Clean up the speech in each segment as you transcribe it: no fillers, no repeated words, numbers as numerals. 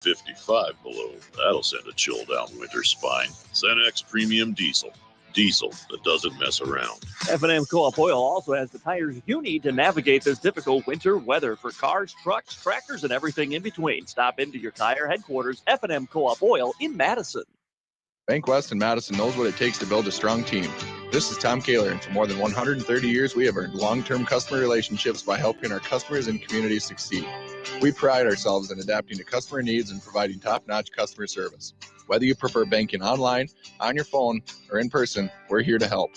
55 below. That'll send a chill down winter's spine. Cenex Premium Diesel. Diesel that doesn't mess around. F&M Co-op Oil also has the tires you need to navigate this difficult winter weather for cars, trucks, tractors, and everything in between. Stop into your tire headquarters, F&M Co-op Oil in Madison. Bank West in Madison knows what it takes to build a strong team. This is Tom Kaler, and for more than 130 years, we have earned long-term customer relationships by helping our customers and communities succeed. We pride ourselves in adapting to customer needs and providing top-notch customer service. Whether you prefer banking online, on your phone, or in person, we're here to help.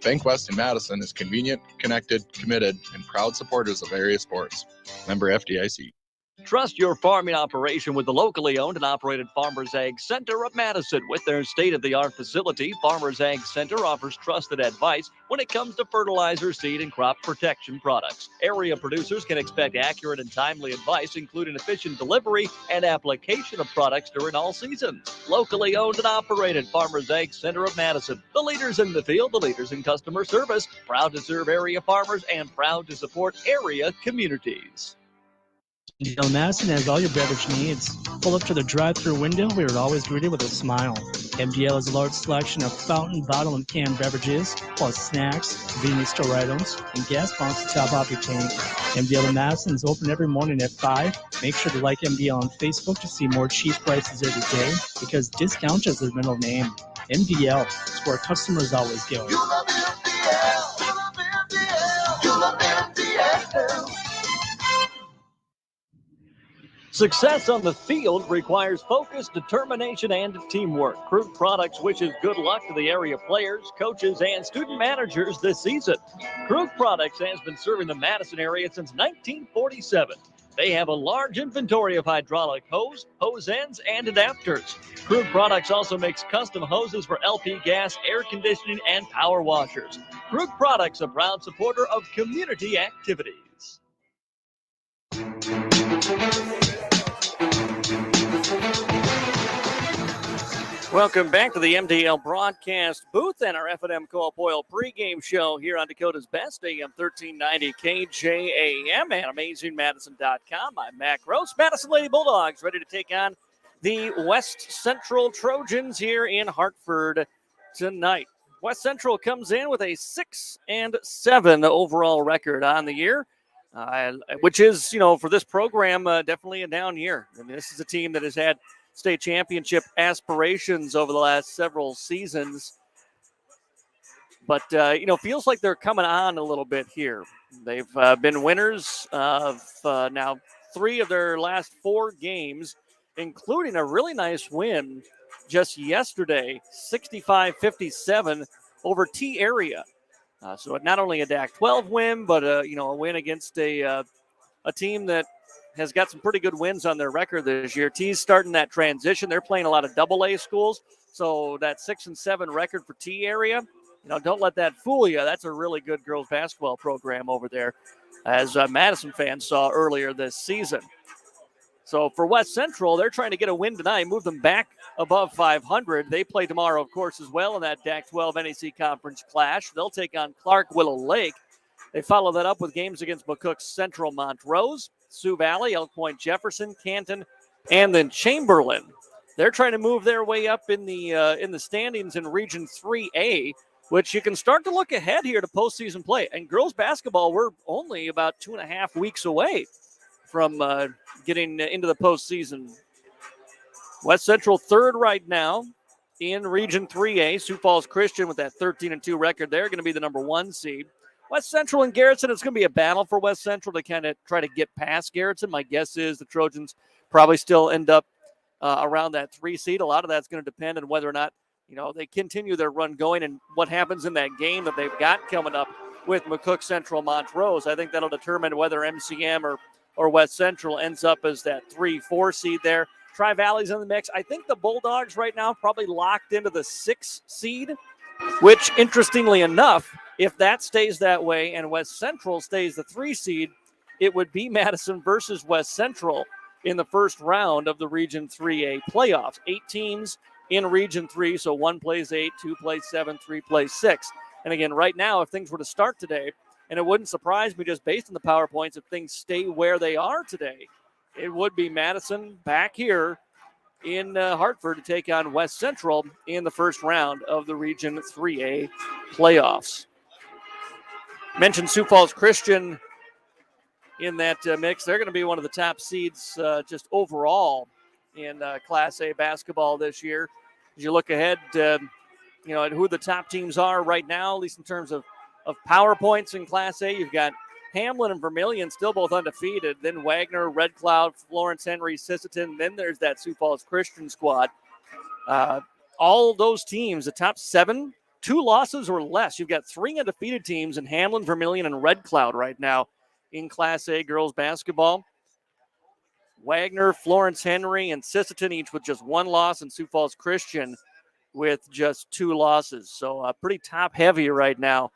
Bank West in Madison is convenient, connected, committed, and proud supporters of area sports. Member FDIC. Trust your farming operation with the locally owned and operated Farmers Ag Center of Madison. With their state-of-the-art facility, Farmers Ag Center offers trusted advice when it comes to fertilizer, seed, and crop protection products. Area producers can expect accurate and timely advice, including efficient delivery and application of products during all seasons. Locally owned and operated Farmers Ag Center of Madison. The leaders in the field, the leaders in customer service, proud to serve area farmers and proud to support area communities. MDL Madison has all your beverage needs. Pull up to the drive-thru window. We are always greeted with a smile. MDL has a large selection of fountain, bottle, and canned beverages, plus snacks, convenience store items, and gas pumps to top off your tank. MDL in Madison is open every morning at 5. Make sure to like MDL on Facebook to see more cheap prices every day, because discount is their middle name. MDL is where customers always go. You love MDL. You love MDL. You love MDL. Success on the field requires focus, determination, and teamwork. Krug Products wishes good luck to the area players, coaches, and student managers this season. Krug Products has been serving the Madison area since 1947. They have a large inventory of hydraulic hose, hose ends, and adapters. Krug Products also makes custom hoses for LP gas, air conditioning, and power washers. Krug Products, a proud supporter of community activities. Welcome back to the MDL broadcast booth and our F&M Co-op Oil pregame show here on Dakota's Best, AM 1390 KJAM and AmazingMadison.com. I'm Mac Gross. Madison Lady Bulldogs ready to take on the West Central Trojans here in Hartford tonight. West Central comes in with a 6-7 overall record on the year, which is, for this program, definitely a down year. I mean, this is a team that has had state championship aspirations over the last several seasons. But, feels like they're coming on a little bit here. They've been winners of now 3 of their last 4 games, including a really nice win just yesterday, 65-57 over T Area. So not only a DAC 12 win, but, a win against a team that has got some pretty good wins on their record this year. T's starting that transition. They're playing a lot of AA schools. So that 6-7 record for T Area, don't let that fool you. That's a really good girls basketball program over there, as Madison fans saw earlier this season. So for West Central, they're trying to get a win tonight, move them back above 500. They play tomorrow, of course, as well in that DAC 12 NEC Conference clash. They'll take on Clark Willow Lake. They follow that up with games against McCook Central Montrose, Sioux Valley, Elk Point Jefferson, Canton, and then Chamberlain. They're trying to move their way up in the standings in Region 3A, which you can start to look ahead here to postseason play. And girls basketball, we're only about 2.5 weeks away from getting into the postseason. West Central third right now in Region 3A. Sioux Falls Christian with that 13-2 record. They're going to be the number 1 seed. West Central and Garrettson, it's going to be a battle for West Central to kind of try to get past Garrettson. My guess is the Trojans probably still end up around that 3 seed. A lot of that's going to depend on whether or not, they continue their run going and what happens in that game that they've got coming up with McCook Central Montrose. I think that'll determine whether MCM or West Central ends up as that 3-4 seed there. Tri-Valley's in the mix. I think the Bulldogs right now probably locked into the 6 seed, which, interestingly enough, if that stays that way and West Central stays the 3 seed, it would be Madison versus West Central in the first round of the Region 3A playoffs. 8 teams in Region 3, so 1 plays 8, 2 plays 7, 3 plays 6. And again, right now, if things were to start today, and it wouldn't surprise me just based on the PowerPoints, if things stay where they are today, it would be Madison back here in Hartford to take on West Central in the first round of the Region 3A playoffs. Mentioned Sioux Falls Christian in that mix. They're going to be one of the top seeds just overall in Class A basketball this year. As you look ahead, at who the top teams are right now, at least in terms of power points in Class A, you've got Hamlin and Vermilion still both undefeated. Then Wagner, Red Cloud, Florence Henry, Sisseton. Then there's that Sioux Falls Christian squad. All those teams, the top 7, 2 losses or less. You've got 3 undefeated teams in Hamlin, Vermilion, and Red Cloud right now in Class A girls basketball. Wagner, Florence Henry, and Sisseton each with just 1 loss, and Sioux Falls Christian with just 2 losses. So pretty top-heavy right now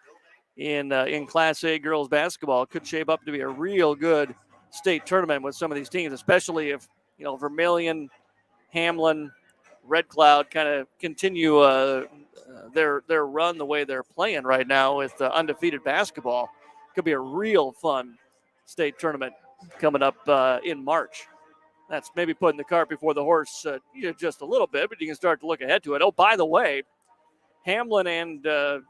in Class A girls basketball. It could shape up to be a real good state tournament with some of these teams, especially if Vermilion, Hamlin, Red Cloud kind of continue their run the way they're playing right now with undefeated basketball. Could be a real fun state tournament coming up in March. That's maybe putting the cart before the horse just a little bit, but you can start to look ahead to it. Oh, by the way, Hamlin and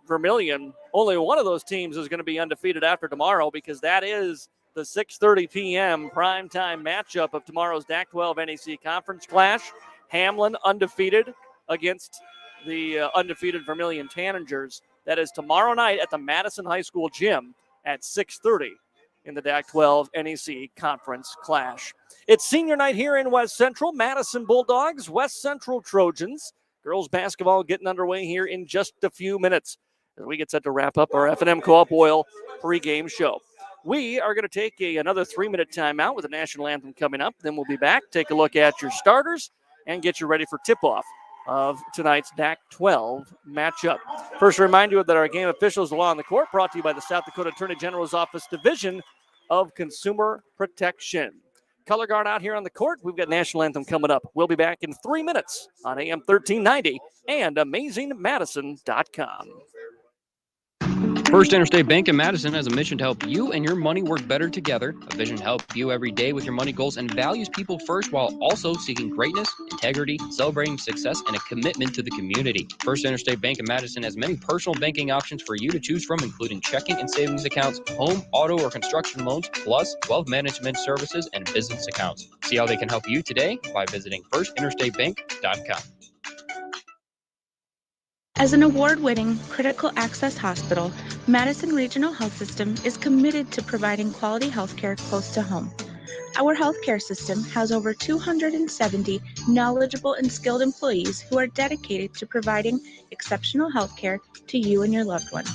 Vermilion, only one of those teams is going to be undefeated after tomorrow, because that is the 6:30 p.m. primetime matchup of tomorrow's DAC-12 NEC Conference Clash. Hamlin undefeated against the undefeated Vermilion Tanagers. That is tomorrow night at the Madison High School gym at 6:30 in the DAC-12 NEC Conference Clash. It's senior night here in West Central. Madison Bulldogs, West Central Trojans. Girls basketball getting underway here in just a few minutes as we get set to wrap up our F&M Co-op Oil pregame show. We are going to take another 3-minute timeout with the national anthem coming up. Then we'll be back, take a look at your starters, and get you ready for tip-off of tonight's DAC-12 matchup. First, remind you that our game officials are on the court, brought to you by the South Dakota Attorney General's Office Division of Consumer Protection. Color guard out here on the court. We've got national anthem coming up. We'll be back in 3 minutes on AM 1390 and AmazingMadison.com. First Interstate Bank in Madison has a mission to help you and your money work better together. A vision to help you every day with your money goals and values people first, while also seeking greatness, integrity, celebrating success, and a commitment to the community. First Interstate Bank in Madison has many personal banking options for you to choose from, including checking and savings accounts, home, auto, or construction loans, plus wealth management services and business accounts. See how they can help you today by visiting firstinterstatebank.com. As an award-winning critical access hospital, Madison Regional Health System is committed to providing quality health care close to home. Our healthcare system has over 270 knowledgeable and skilled employees who are dedicated to providing exceptional health care to you and your loved ones.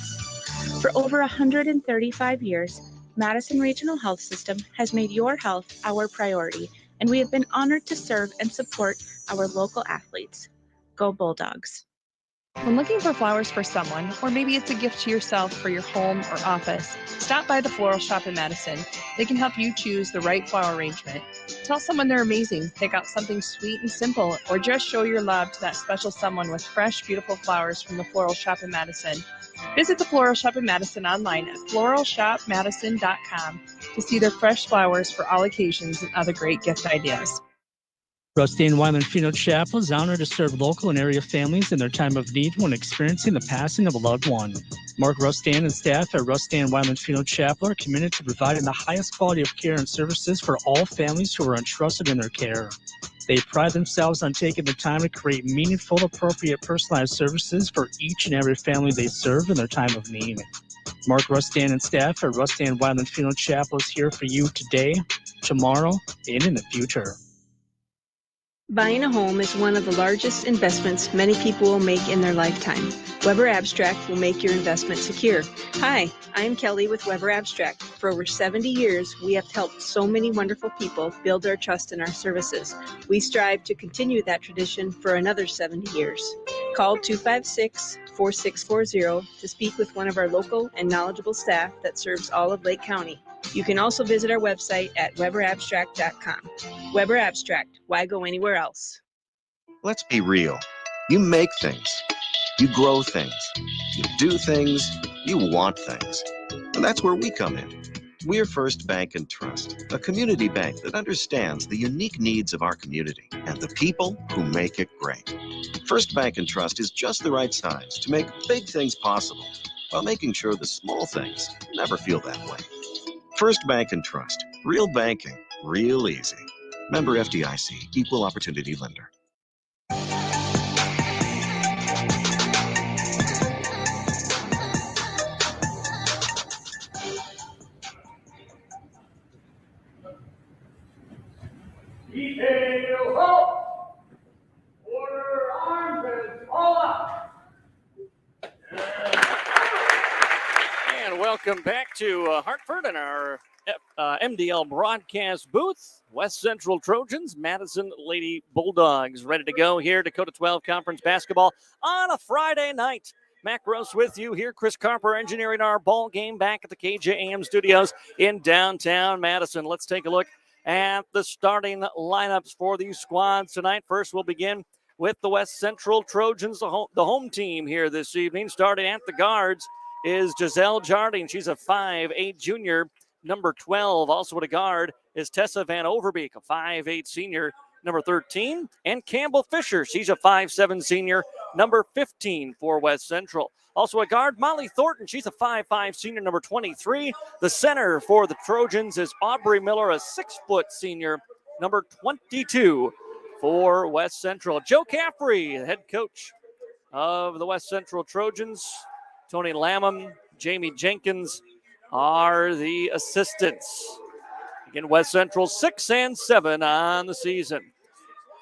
For over 135 years, Madison Regional Health System has made your health our priority, and we have been honored to serve and support our local athletes. Go Bulldogs. When looking for flowers for someone, or maybe it's a gift to yourself for your home or office, stop by the Floral Shop in Madison. They can help you choose the right flower arrangement. Tell someone they're amazing, pick out something sweet and simple, or just show your love to that special someone with fresh, beautiful flowers from the Floral Shop in Madison. Visit the Floral Shop in Madison online at floralshopmadison.com to see their fresh flowers for all occasions and other great gift ideas. Rusty and Wyland Funeral Chapel is honored to serve local and area families in their time of need when experiencing the passing of a loved one. Mark Rustan and staff at Rustan Wyland Funeral Chapel are committed to providing the highest quality of care and services for all families who are entrusted in their care. They pride themselves on taking the time to create meaningful, appropriate, personalized services for each and every family they serve in their time of need. Mark Rustan and staff at Rustan Wyland Funeral Chapel is here for you today, tomorrow, and in the future. Buying a home is one of the largest investments many people will make in their lifetime. Weber Abstract will make your investment secure. Hi, I'm Kelly with Weber Abstract. For over 70 years, we have helped so many wonderful people build their trust in our services. We strive to continue that tradition for another 70 years. Call 256-4640 to speak with one of our local and knowledgeable staff that serves all of Lake County. You can also visit our website at weberabstract.com. Weber Abstract, why go anywhere else? Let's be real. You make things. You grow things. You do things. You want things. And that's where we come in. We're First Bank and Trust, a community bank that understands the unique needs of our community and the people who make it great. First Bank and Trust is just the right size to make big things possible while making sure the small things never feel that way. First Bank and Trust, real banking, real easy. Member FDIC, Equal Opportunity Lender. Detail up. Order arms and all up. And welcome back to Hartford and our MDL broadcast booth. West Central Trojans, Madison Lady Bulldogs ready to go here. Dakota 12 Conference basketball on a Friday night. Mac Gross with you here. Chris Carper engineering our ball game back at the KJAM studios in downtown Madison. Let's take a look at the starting lineups for these squads tonight. First, we'll begin with the West Central Trojans, the home team here this evening. Starting at the guards is Giselle Jardine. She's a 5'8 junior, number 12. Also at a guard is Tessa Van Overbeek, a 5'8 senior, number 13. And Campbell Fisher, she's a 5'7 senior, number 15 for West Central. Also a guard, Molly Thornton. She's a 5'5 senior, number 23. The center for the Trojans is Aubrey Miller, a 6-foot senior, number 22 for West Central. Joe Caffrey, the head coach of the West Central Trojans. Tony Lamham, Jamie Jenkins are the assistants. Again, West Central 6-7 on the season.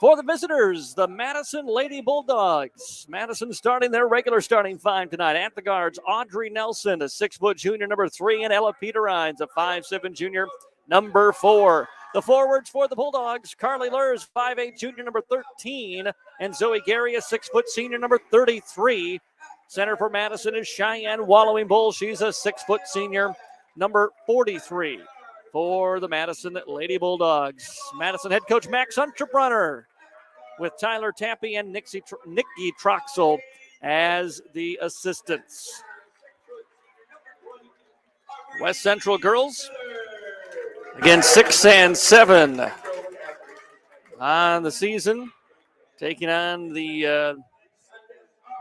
For the visitors, the Madison Lady Bulldogs. Madison starting their regular starting five tonight. At the guards, Audrey Nelson, a 6-foot junior, number 3, and Ella Peterines, a 5'7 junior, number 4. The forwards for the Bulldogs, Carly Lurs, 5'8 junior, number 13, and Zoe Gary, a 6-foot senior, number 33. Center for Madison is Cheyenne Wallowing Bull. She's a 6-foot senior, number 43 for the Madison Lady Bulldogs. Madison head coach Max Unterbrunner with Tyler Tappy and Nikki Troxel as the assistants. West Central girls, again, 6-7 on the season, taking on the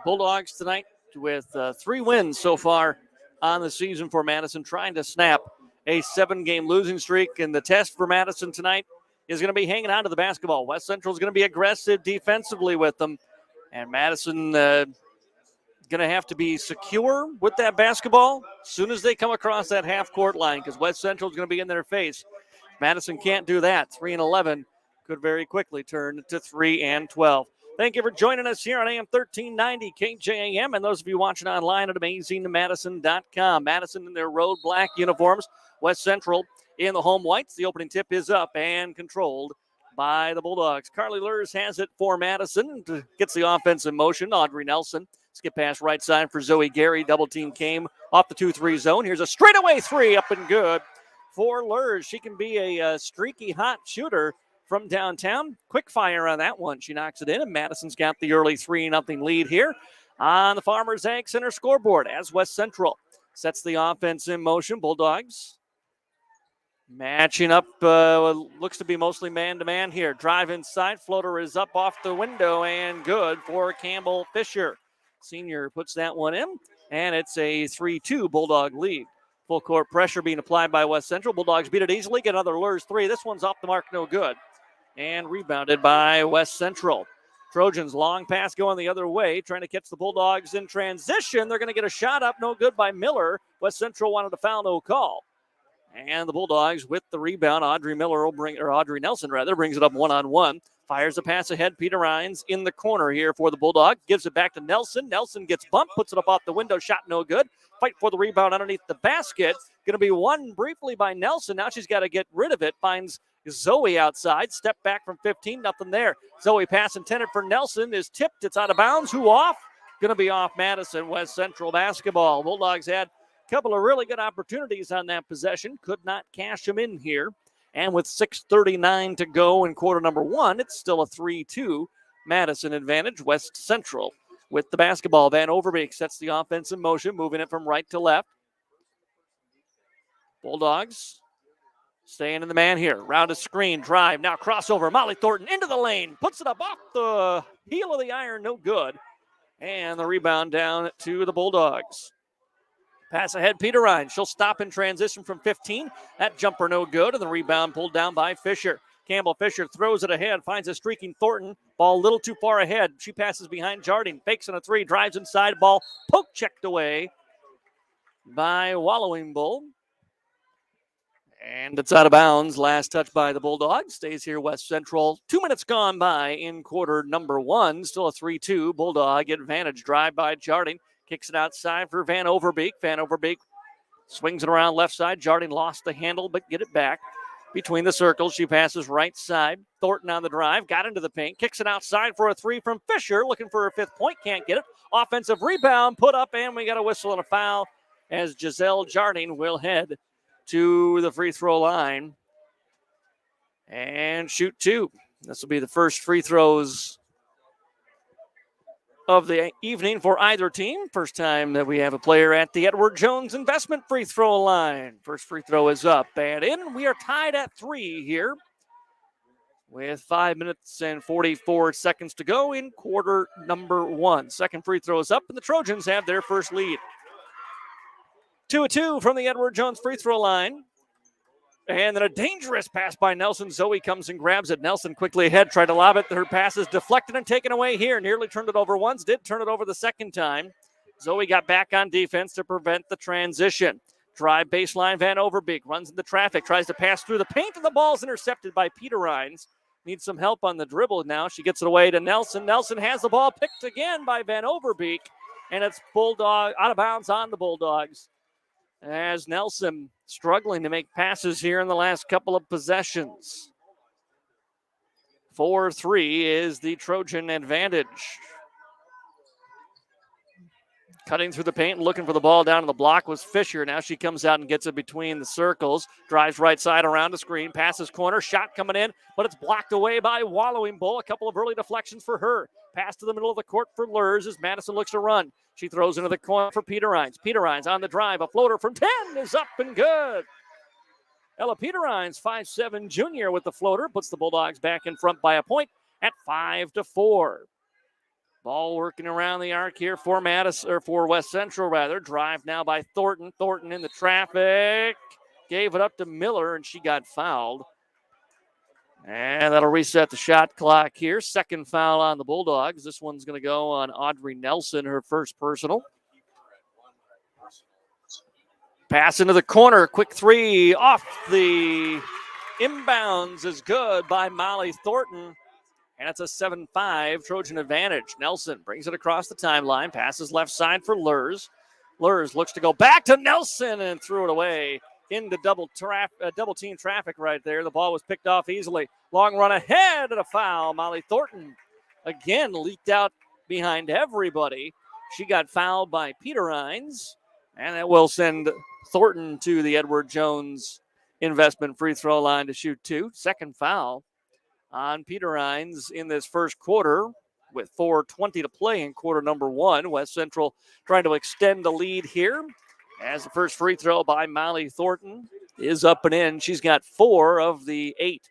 Bulldogs tonight with 3 wins so far on the season for Madison, trying to snap a 7-game losing streak. And the test for Madison tonight is going to be hanging on to the basketball. West Central is going to be aggressive defensively with them. And Madison going to have to be secure with that basketball as soon as they come across that half-court line, because West Central is going to be in their face. Madison can't do that. 3-11 could very quickly turn to 3-12. Thank you for joining us here on AM 1390 KJAM, and those of you watching online at amazingmadison.com. Madison in their road black uniforms, West Central in the home whites. The opening tip is up and controlled by the Bulldogs. Carly Lurs has it for Madison. Gets the offense in motion. Audrey Nelson. Skip pass right side for Zoe Gary. Double team came off the 2-3 zone. Here's a straightaway 3 up and good for Lurs. She can be a streaky hot shooter from downtown. Quick fire on that one. She knocks it in, and Madison's got the early 3-0 lead here on the Farmers Ag Center scoreboard as West Central sets the offense in motion. Bulldogs matching up, looks to be mostly man-to-man here. Drive inside, floater is up off the window and good for Campbell Fisher. Senior puts that one in, and it's a 3-2 Bulldog lead. Full court pressure being applied by West Central. Bulldogs beat it easily, get another Lurs 3. This one's off the mark, no good. And rebounded by West Central. Trojans long pass going the other way, trying to catch the Bulldogs in transition. They're going to get a shot up, no good by Miller. West Central wanted to foul, no call. And the Bulldogs with the rebound. Audrey Nelson brings it up one-on-one. Fires a pass ahead. Peter Rines in the corner here for the Bulldog. Gives it back to Nelson. Nelson gets bumped, puts it up off the window. Shot no good. Fight for the rebound underneath the basket. Going to be won briefly by Nelson. Now she's got to get rid of it. Finds Zoe outside. Step back from 15. Nothing there. Zoe pass intended for Nelson is tipped. It's out of bounds. Who off? Going to be off Madison. West Central basketball. Bulldogs had a couple of really good opportunities on that possession. Could not cash them in here. And with 6:39 to go in quarter number 1, it's still a 3-2 Madison advantage. West Central with the basketball. Van Overbeek sets the offense in motion, moving it from right to left. Bulldogs staying in the man here. Round a screen, drive, now crossover. Molly Thornton into the lane, puts it up off the heel of the iron, no good. And the rebound down to the Bulldogs. Pass ahead, Peter Ryan. She'll stop in transition from 15. That jumper no good, and the rebound pulled down by Fisher. Campbell Fisher throws it ahead, finds a streaking Thornton. Ball a little too far ahead. She passes behind Jardine, fakes on a three, drives inside, ball poke checked away by Wallowing Bull. And it's out of bounds. Last touch by the Bulldogs. Stays here, West Central. 2 minutes gone by in quarter number one. Still a 3-2 Bulldog advantage. Drive by Jardine. Kicks it outside for Van Overbeek. Van Overbeek swings it around left side. Jardine lost the handle, but get it back. Between the circles, she passes right side. Thornton on the drive. Got into the paint. Kicks it outside for a three from Fisher. Looking for her fifth point. Can't get it. Offensive rebound. Put up, and we got a whistle and a foul as Giselle Jardine will head to the free throw line and shoot two. This will be the first free throws of the evening for either team. First time that we have a player at the Edward Jones Investment free throw line. First free throw is up and in. We are tied at 3 here with 5 minutes and 44 seconds to go in quarter number one. Second free throw is up, and the Trojans have their first lead. 2-2 from the Edward Jones free throw line. And then a dangerous pass by Nelson. Zoe comes and grabs it. Nelson quickly ahead, tried to lob it. Her pass is deflected and taken away here. Nearly turned it over once, did turn it over the second time. Zoe got back on defense to prevent the transition. Drive baseline, Van Overbeek runs into traffic, tries to pass through the paint, and the ball's intercepted by Peter Rines. Needs some help on the dribble now. She gets it away to Nelson. Nelson has the ball picked again by Van Overbeek, and it's Bulldog out of bounds on the Bulldogs. As Nelson struggling to make passes here in the last couple of possessions. 4-3 is the Trojan advantage. Cutting through the paint and looking for the ball down to the block was Fisher. Now she comes out and gets it between the circles. Drives right side around the screen. Passes corner. Shot coming in, but it's blocked away by Wallowing Bull. A couple of early deflections for her. Pass to the middle of the court for Lurs as Madison looks to run. She throws into the corner for Peter Rines. Peter Rines on the drive. A floater from 10 is up and good. Ella Peter Rines, 5'7" junior with the floater. Puts the Bulldogs back in front by a point at 5-4. Ball working around the arc here for Madison, or for West Central rather. Drive now by Thornton. Thornton in the traffic. Gave it up to Miller, and she got fouled. And that'll reset the shot clock here. Second foul on the Bulldogs. This one's going to go on Audrey Nelson, her first personal. Pass into the corner. Quick three off the inbounds is good by Molly Thornton. And it's a 7-5 Trojan advantage. Nelson brings it across the timeline. Passes left side for Lurs. Lurs looks to go back to Nelson and threw it away into double team traffic right there. The ball was picked off easily. Long run ahead and a foul. Molly Thornton again leaked out behind everybody. She got fouled by Peter Rines. And that will send Thornton to the Edward Jones Investment free throw line to shoot two. Second foul on Peter Rines in this first quarter with 4:20 to play in quarter number one. West Central trying to extend the lead here as the first free throw by Molly Thornton is up and in. She's got 4 of the 8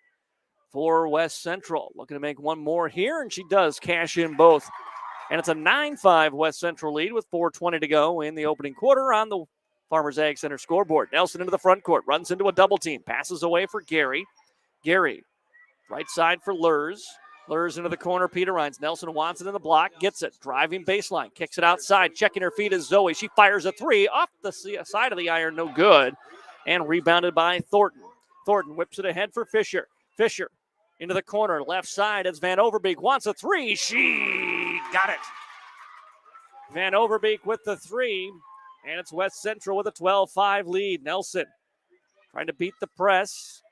for West Central. Looking to make one more here, and she does cash in both. And it's a 9-5 West Central lead with 4:20 to go in the opening quarter on the Farmers Ag Center scoreboard. Nelson into the front court, runs into a double team, passes away for Gary. Gary, right side for Lurs. Lurs into the corner, Peter Rines. Nelson wants it in the block, gets it. Driving baseline, kicks it outside. Checking her feet is Zoe. She fires a three off the side of the iron, no good. And rebounded by Thornton. Thornton whips it ahead for Fisher. Fisher into the corner, left side. It's Van Overbeek. Wants a three. She got it. Van Overbeek with the three. And it's West Central with a 12-5 lead. Nelson trying to beat the press.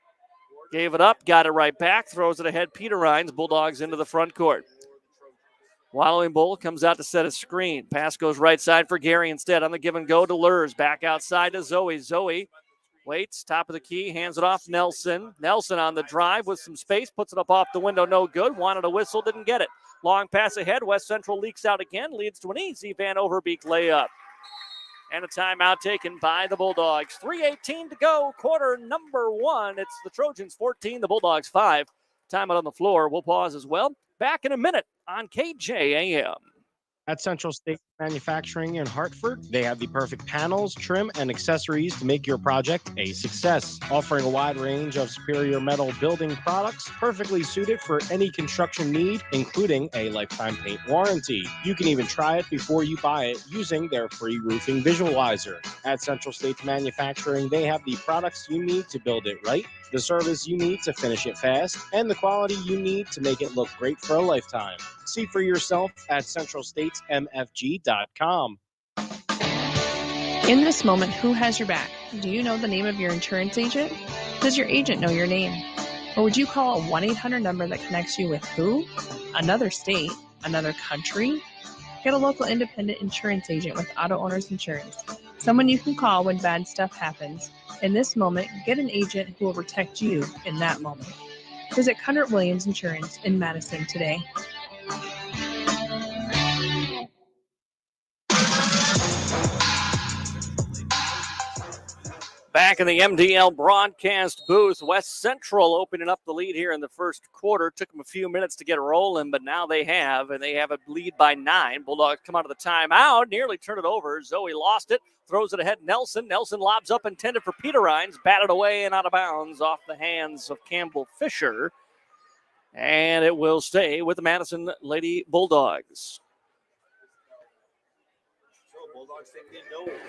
Gave it up, got it right back, throws it ahead. Peter Rines, Bulldogs into the front court. Wallowing Bull comes out to set a screen. Pass goes right side for Gary instead. On the give and go to Lurs. Back outside to Zoe. Zoe waits, top of the key, hands it off Nelson. Nelson on the drive with some space, puts it up off the window, no good. Wanted a whistle, didn't get it. Long pass ahead. West Central leaks out again, leads to an easy Van Overbeek layup. And a timeout taken by the Bulldogs. 3:18 to go, quarter number 1. It's the Trojans 14, the Bulldogs 5. Timeout on the floor. We'll pause as well. Back in a minute on KJAM. At Central State Manufacturing in Hartford, they have the perfect panels, trim, and accessories to make your project a success. Offering a wide range of superior metal building products perfectly suited for any construction need, including a lifetime paint warranty. You can even try it before you buy it using their free roofing visualizer. At Central State Manufacturing, they have the products you need to build it right, the service you need to finish it fast, and the quality you need to make it look great for a lifetime. See for yourself at centralstatesmfg.com. In this moment, who has your back? Do you know the name of your insurance agent? Does your agent know your name? Or would you call a 1-800 number that connects you with who? Another state? Another country? Get a local independent insurance agent with Auto Owners Insurance. Someone you can call when bad stuff happens. In this moment, get an agent who will protect you in that moment. Visit Cunard Williams Insurance in Madison today. Back in the MDL broadcast booth, West Central opening up the lead here in the first quarter. Took them a few minutes to get rolling, but now they have, and they have a lead by 9. Bulldogs come out of the timeout, nearly turn it over. Zoe lost it, throws it ahead. Nelson lobs up, intended for Peter Rhines, batted away and out of bounds off the hands of Campbell Fisher. And it will stay with the Madison Lady Bulldogs.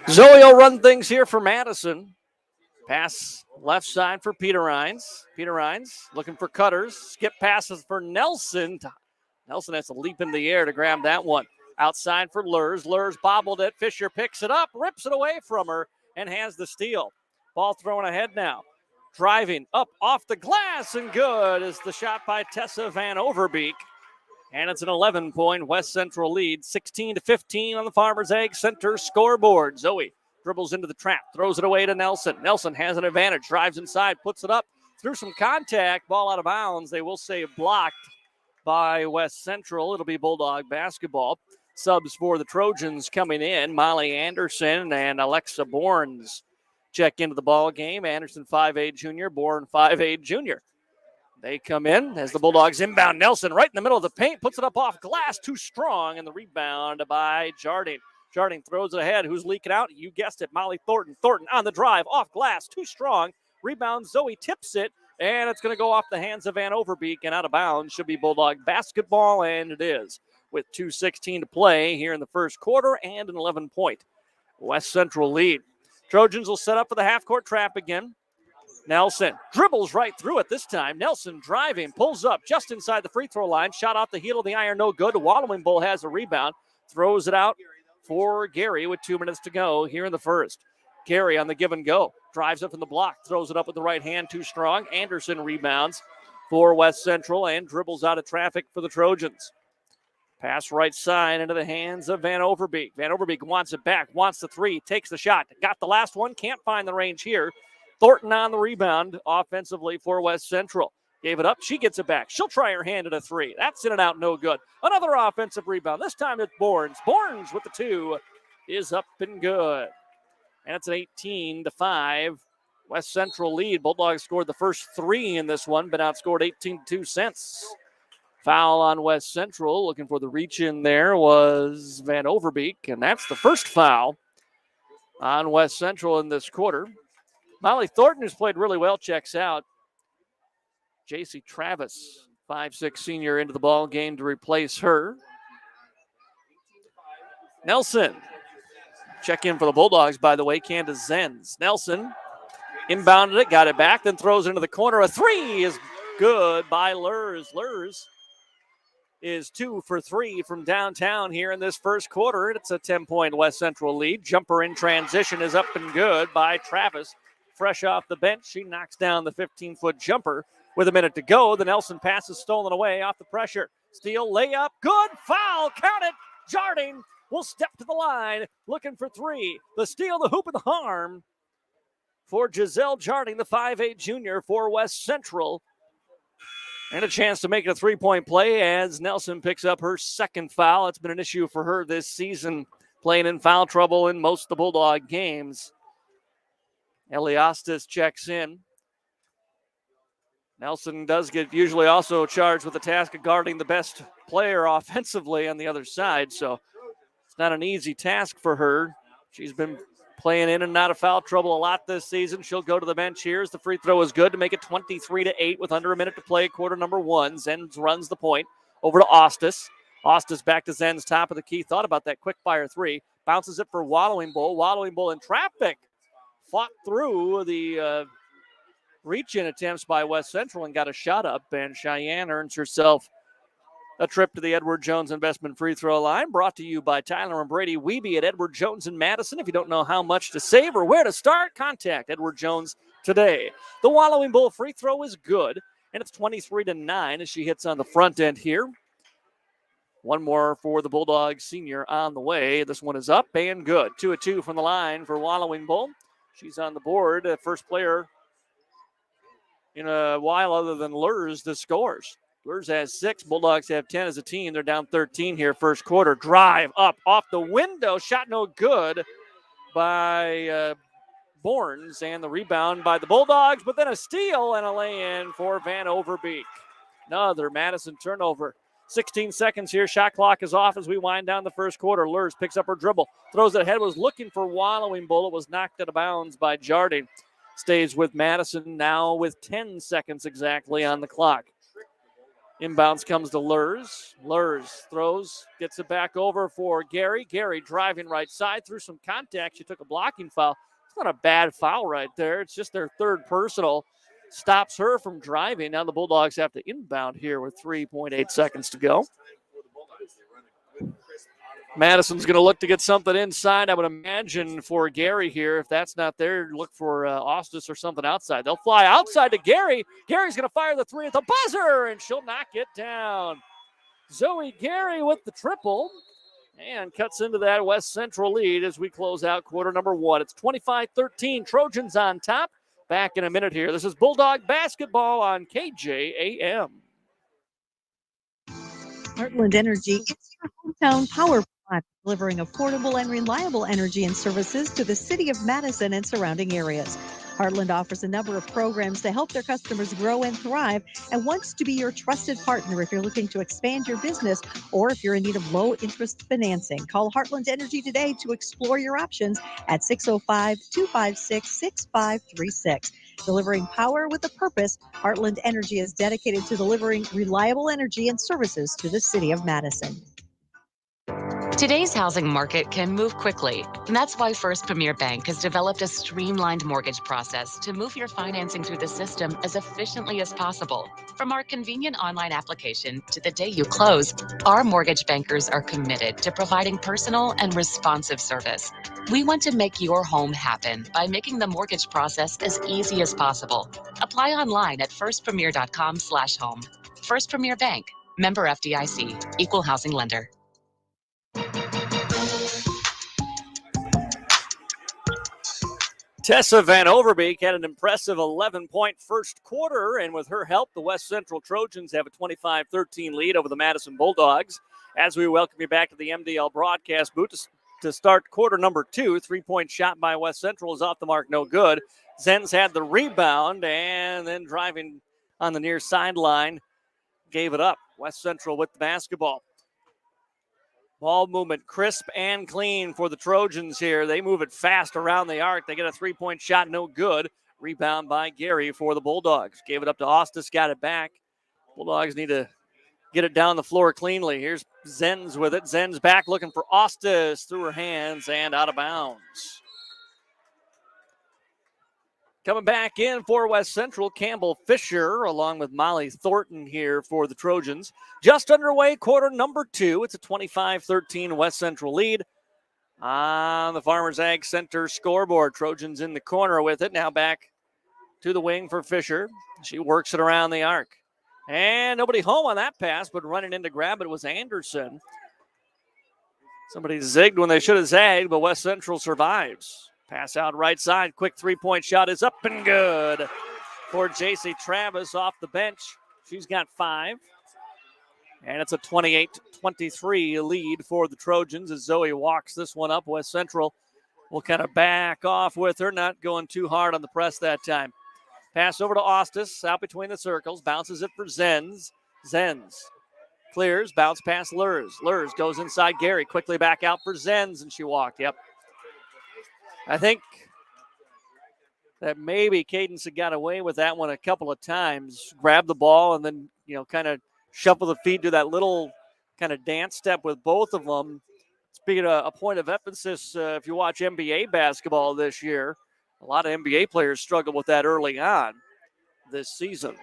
Zoe will run things here for Madison. Pass left side for Peter Rhines. Peter Rhines looking for cutters. Skip passes for Nelson. Nelson has to leap in the air to grab that one. Outside for Lurs. Lurs bobbled it. Fisher picks it up, rips it away from her, and has the steal. Ball thrown ahead now. Driving up off the glass, and good is the shot by Tessa Van Overbeek. And it's an 11-point West Central lead, 16-15 on the Farmers Egg Center scoreboard. Zoe dribbles into the trap, throws it away to Nelson. Nelson has an advantage, drives inside, puts it up through some contact, ball out of bounds. They will say blocked by West Central. It'll be Bulldog basketball. Subs for the Trojans coming in, Molly Anderson and Alexa Bournes check into the ball game. Anderson 5'8 junior, Bourne 5'8 junior. They come in as the Bulldogs inbound. Nelson right in the middle of the paint, puts it up off glass, too strong, and the rebound by Jardine. Jardine throws it ahead. Who's leaking out? You guessed it, Molly Thornton. Thornton on the drive, off glass, too strong. Rebound, Zoe tips it, and it's going to go off the hands of Van Overbeek and out of bounds. Should be Bulldog basketball, and it is, with 2:16 to play here in the first quarter and an 11-point West Central lead. Trojans will set up for the half-court trap again. Nelson dribbles right through it this time. Nelson driving, pulls up just inside the free throw line. Shot off the heel of the iron, no good. Wallowing Bull has a rebound. Throws it out for Gary with 2 minutes to go here in the first. Gary on the give and go. Drives up from the block. Throws it up with the right hand, too strong. Anderson rebounds for West Central and dribbles out of traffic for the Trojans. Pass right side into the hands of Van Overbeek. Van Overbeek wants it back, wants the three, takes the shot. Got the last one, can't find the range here. Thornton on the rebound offensively for West Central. Gave it up. She gets it back. She'll try her hand at a three. That's in and out, no good. Another offensive rebound. This time it's Bournes. Bournes with the 2 is up and good. And it's an 18-5 West Central lead. Bulldogs scored the first 3 in this one, but outscored 18-2 cents. Foul on West Central. Looking for the reach in there was Van Overbeek, and that's the first foul on West Central in this quarter. Molly Thornton, who's played really well, checks out. J.C. Travis, 5'6 senior, into the ball game to replace her. Nelson, check in for the Bulldogs, by the way, Candace Zenz. Nelson inbounded it, got it back, then throws it into the corner. A 3 is good by Lurs. Lurs is 2 for 3 from downtown here in this first quarter. It's a 10-point West Central lead. Jumper in transition is up and good by Travis. Fresh off the bench, she knocks down the 15-foot jumper with a minute to go. The Nelson pass is stolen away off the pressure. Steal, layup, good, foul, count it. Jardine will step to the line, looking for 3. The steal, the hoop, and the harm for Giselle Jardine, the 5'8 junior for West Central. And a chance to make it a 3-point play as Nelson picks up her second foul. It's been an issue for her this season playing in foul trouble in most of the Bulldog games. Eliastis checks in. Nelson does get usually also charged with the task of guarding the best player offensively on the other side, so it's not an easy task for her. She's been playing in and out of foul trouble a lot this season. She'll go to the bench here as the free throw is good to make it 23-8 with under a minute to play, quarter number one. Zenz runs the point over to Ostis. Ostis back to Zenz, top of the key. Thought about that quick fire three. Bounces it for Wallowing Bull. Wallowing Bull in traffic. Fought through the reach-in attempts by West Central and got a shot up, and Cheyenne earns herself a trip to the Edward Jones Investment Free Throw Line, brought to you by Tyler and Brady Wiebe at Edward Jones in Madison. If you don't know how much to save or where to start, contact Edward Jones today. The Wallowing Bull free throw is good, and it's 23-9 as she hits on the front end here. One more for the Bulldogs senior on the way. This one is up and good. 2-2 from the line for Wallowing Bull. She's on the board, first player in a while other than Lurs that scores. Lurs has 6. Bulldogs have 10 as a team. They're down 13 here first quarter. Drive up off the window. Shot no good by Borns, and the rebound by the Bulldogs, but then a steal and a lay-in for Van Overbeek. Another Madison turnover. 16 seconds here. Shot clock is off as we wind down the first quarter. Lurs picks up her dribble. Throws it ahead. Was looking for Wallowing Bull. It was knocked out of bounds by Jardine. Stays with Madison now with 10 seconds exactly on the clock. Inbounds comes to Lurs. Lurs throws, gets it back over for Gary. Gary driving right side through some contact. She took a blocking foul. It's not a bad foul right there. It's just their third personal. Stops her from driving. Now the Bulldogs have to inbound here with 3.8 seconds to go. Madison's going to look to get something inside, I would imagine, for Gary here. If that's not there, look for Ostis or something outside. They'll fly outside to Gary. Gary's going to fire the three at the buzzer, and she'll knock it down. Zoe Gary with the triple and cuts into that West Central lead as we close out quarter number one. It's 25-13. Trojans on top. Back in a minute here. This is Bulldog basketball on KJAM. Heartland Energy is your hometown power plant, delivering affordable and reliable energy and services to the city of Madison and surrounding areas. Heartland offers a number of programs to help their customers grow and thrive and wants to be your trusted partner if you're looking to expand your business or if you're in need of low-interest financing. Call Heartland Energy today to explore your options at 605-256-6536. Delivering power with a purpose, Heartland Energy is dedicated to delivering reliable energy and services to the city of Madison. Today's housing market can move quickly, and that's why First Premier Bank has developed a streamlined mortgage process to move your financing through the system as efficiently as possible. From our convenient online application to the day you close, our mortgage bankers are committed to providing personal and responsive service. We want to make your home happen by making the mortgage process as easy as possible. Apply online at firstpremier.com/home. First Premier Bank, member FDIC, equal housing lender. Tessa Van Overbeek had an impressive 11-point first quarter, and with her help, the West Central Trojans have a 25-13 lead over the Madison Bulldogs. As we welcome you back to the MDL broadcast booth to start quarter number two, 3-point shot by West Central is off the mark, no good. Zenz had the rebound, and then driving on the near sideline, gave it up. West Central with the basketball. Ball movement crisp and clean for the Trojans here. They move it fast around the arc. They get a 3-point shot, no good. Rebound by Gary for the Bulldogs. Gave it up to Ostis, got it back. Bulldogs need to get it down the floor cleanly. Here's Zenz with it. Zenz back looking for Ostis through her hands and out of bounds. Coming back in for West Central, Campbell Fisher along with Molly Thornton here for the Trojans. Just underway, quarter number two. It's a 25-13 West Central lead on the Farmers Ag Center scoreboard. Trojans in the corner with it. Now back to the wing for Fisher. She works it around the arc. And nobody home on that pass, but running in to grab it was Anderson. Somebody zigged when they should have zagged, but West Central survives. Pass out right side. Quick 3-point shot is up and good for J.C. Travis off the bench. She's got 5. And it's a 28-23 lead for the Trojans as Zoe walks this one up. West Central will kind of back off with her, not going too hard on the press that time. Pass over to Ostis, out between the circles, bounces it for Zenz. Zenz clears, bounce past Lurs. Lurs goes inside Gary, quickly back out for Zenz, and she walked. Yep. I think that maybe Cadence had got away with that one a couple of times. Grabbed the ball and then, kind of shuffle the feet, do that little kind of dance step with both of them. Speaking of a point of emphasis, if you watch NBA basketball this year, a lot of NBA players struggle with that early on this season.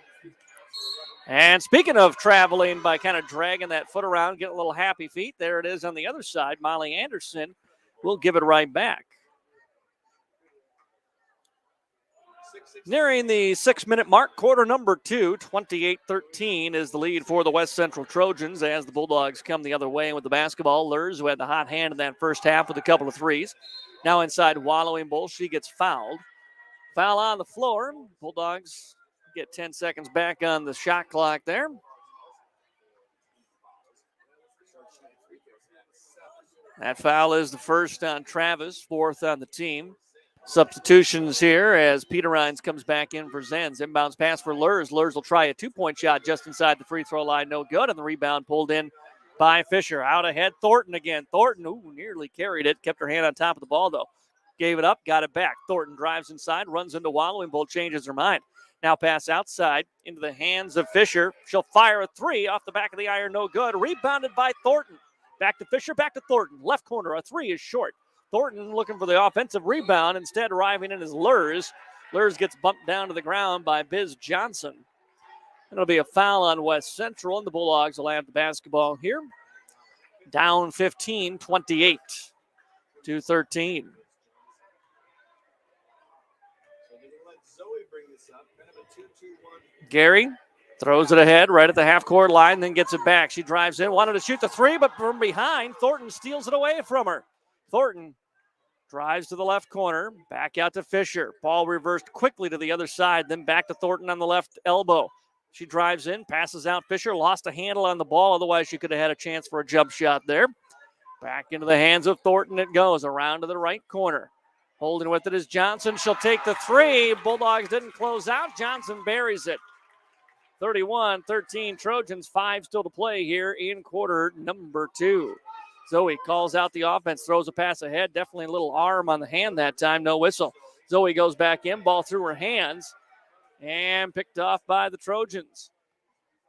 And speaking of traveling by kind of dragging that foot around, getting a little happy feet, there it is on the other side. Molly Anderson will give it right back. Nearing the 6-minute mark, quarter number 2, 28-13 is the lead for the West Central Trojans as the Bulldogs come the other way with the basketball. Lurs, who had the hot hand in that first half with a couple of threes. Now inside Wallowing Bull, she gets fouled. Foul on the floor. Bulldogs get 10 seconds back on the shot clock there. That foul is the first on Travis, fourth on the team. Substitutions here as Peter Rines comes back in for Zenz. Inbounds pass for Lurs. Lurs will try a two-point shot just inside the free throw line. No good. And the rebound pulled in by Fisher. Out ahead, Thornton again. Thornton, nearly carried it. Kept her hand on top of the ball, though. Gave it up, got it back. Thornton drives inside, runs into Wallowing Bull, changes her mind. Now pass outside into the hands of Fisher. She'll fire a three off the back of the iron. No good. Rebounded by Thornton. Back to Fisher, back to Thornton. Left corner, a three is short. Thornton looking for the offensive rebound. Instead, arriving in is Lurs. Lurs gets bumped down to the ground by Biz Johnson. It'll be a foul on West Central, and the Bulldogs will have the basketball here. Down 15, 28-13. Gary throws it ahead right at the half-court line, then gets it back. She drives in, wanted to shoot the three, but from behind, Thornton steals it away from her. Thornton drives to the left corner, back out to Fisher. Ball reversed quickly to the other side, then back to Thornton on the left elbow. She drives in, passes out. Fisher lost a handle on the ball. Otherwise, she could have had a chance for a jump shot there. Back into the hands of Thornton it goes, around to the right corner. Holding with it is Johnson. She'll take the three. Bulldogs didn't close out. Johnson buries it. 31-13 Trojans, 5 still to play here in quarter number 2. Zoe calls out the offense, throws a pass ahead. Definitely a little arm on the hand that time, no whistle. Zoe goes back in, ball through her hands, and picked off by the Trojans.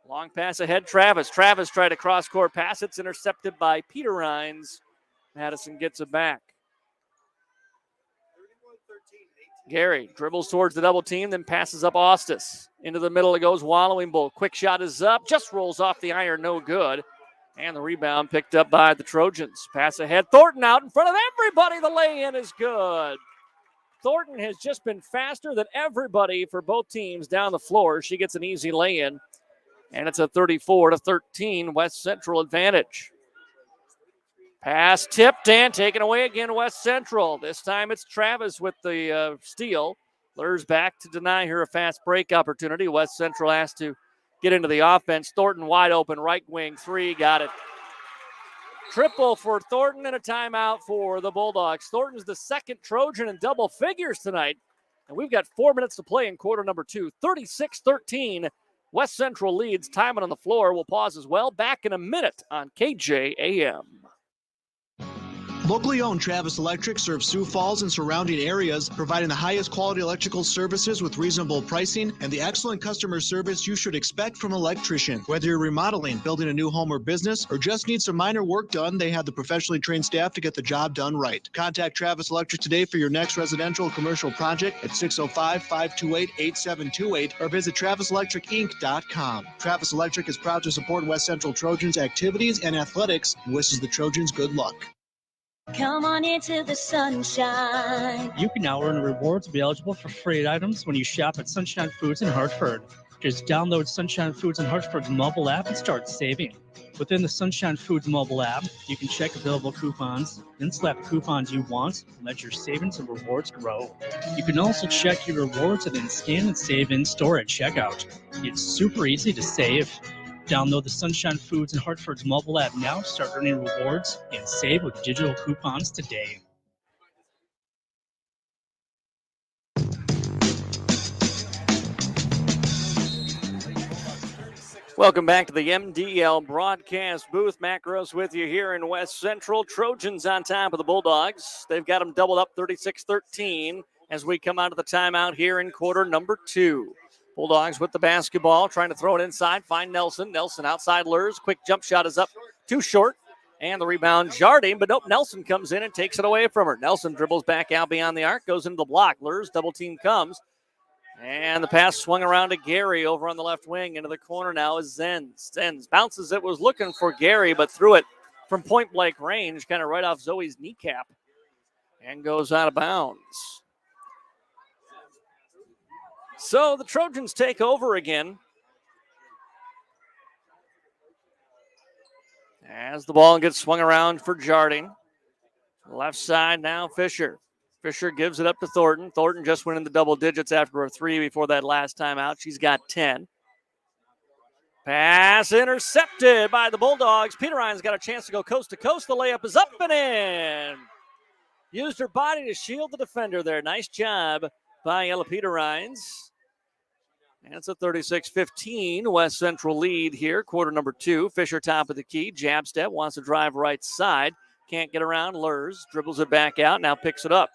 Long pass ahead, Travis. Travis tried a cross-court pass. It's intercepted by Peter Rines. Madison gets it back. Gary dribbles towards the double team, then passes up Ostis. Into the middle it goes Wallowing Bull. Quick shot is up, just rolls off the iron, no good. And the rebound picked up by the Trojans. Pass ahead, Thornton out in front of everybody. The lay-in is good. Thornton has just been faster than everybody for both teams down the floor. She gets an easy lay-in, and it's a 34-13 West Central advantage. Pass tipped and taken away again, West Central. This time it's Travis with the steal. Lures back to deny her a fast break opportunity. West Central has to get into the offense. Thornton wide open, right wing three, got it. Triple for Thornton and a timeout for the Bulldogs. Thornton's the second Trojan in double figures tonight. And we've got 4 minutes to play in quarter number 2. 36-13. West Central leads. Timing on the floor. We'll pause as well. Back in a minute on KJAM. Locally owned Travis Electric serves Sioux Falls and surrounding areas, providing the highest quality electrical services with reasonable pricing and the excellent customer service you should expect from an electrician. Whether you're remodeling, building a new home or business, or just need some minor work done, they have the professionally trained staff to get the job done right. Contact Travis Electric today for your next residential or commercial project at 605-528-8728 or visit TravisElectricInc.com. Travis Electric is proud to support West Central Trojans activities and athletics and wishes the Trojans good luck. Come on into the sunshine. You can now earn rewards and be eligible for free items when you shop at Sunshine Foods in Hartford. Just download Sunshine Foods in Hartford's mobile app and start saving. Within the Sunshine Foods mobile app, you can check available coupons, then select coupons you want, and let your savings and rewards grow. You can also check your rewards and then scan and save in store at checkout. It's super easy to save. Download the Sunshine Foods and Hartford's mobile app now, start earning rewards, and save with digital coupons today. Welcome back to the MDL broadcast booth. Matt Gross with you here in West Central. Trojans on top of the Bulldogs. They've got them doubled up 36-13 as we come out of the timeout here in quarter number 2. Bulldogs with the basketball, trying to throw it inside. Find Nelson. Nelson outside Lurs. Quick jump shot is up too short. And the rebound, Jardine. But nope, Nelson comes in and takes it away from her. Nelson dribbles back out beyond the arc, goes into the block. Lurs double team comes. And the pass swung around to Gary over on the left wing. Into the corner now is Zenz. Zenz bounces it, was looking for Gary, but threw it from point-blank range, kind of right off Zoe's kneecap, and goes out of bounds. So the Trojans take over again. As the ball gets swung around for Jardine. Left side now, Fisher. Fisher gives it up to Thornton. Thornton just went in the double digits after a 3 before that last time out. She's got 10. Pass intercepted by the Bulldogs. Peter Ryan's got a chance to go coast to coast. The layup is up and in. Used her body to shield the defender there. Nice job by Ella Peter Ryan's. And it's a 36-15 West Central lead here, quarter number 2. Fisher top of the key. Jab step, wants to drive right side. Can't get around. Lurs dribbles it back out, now picks it up.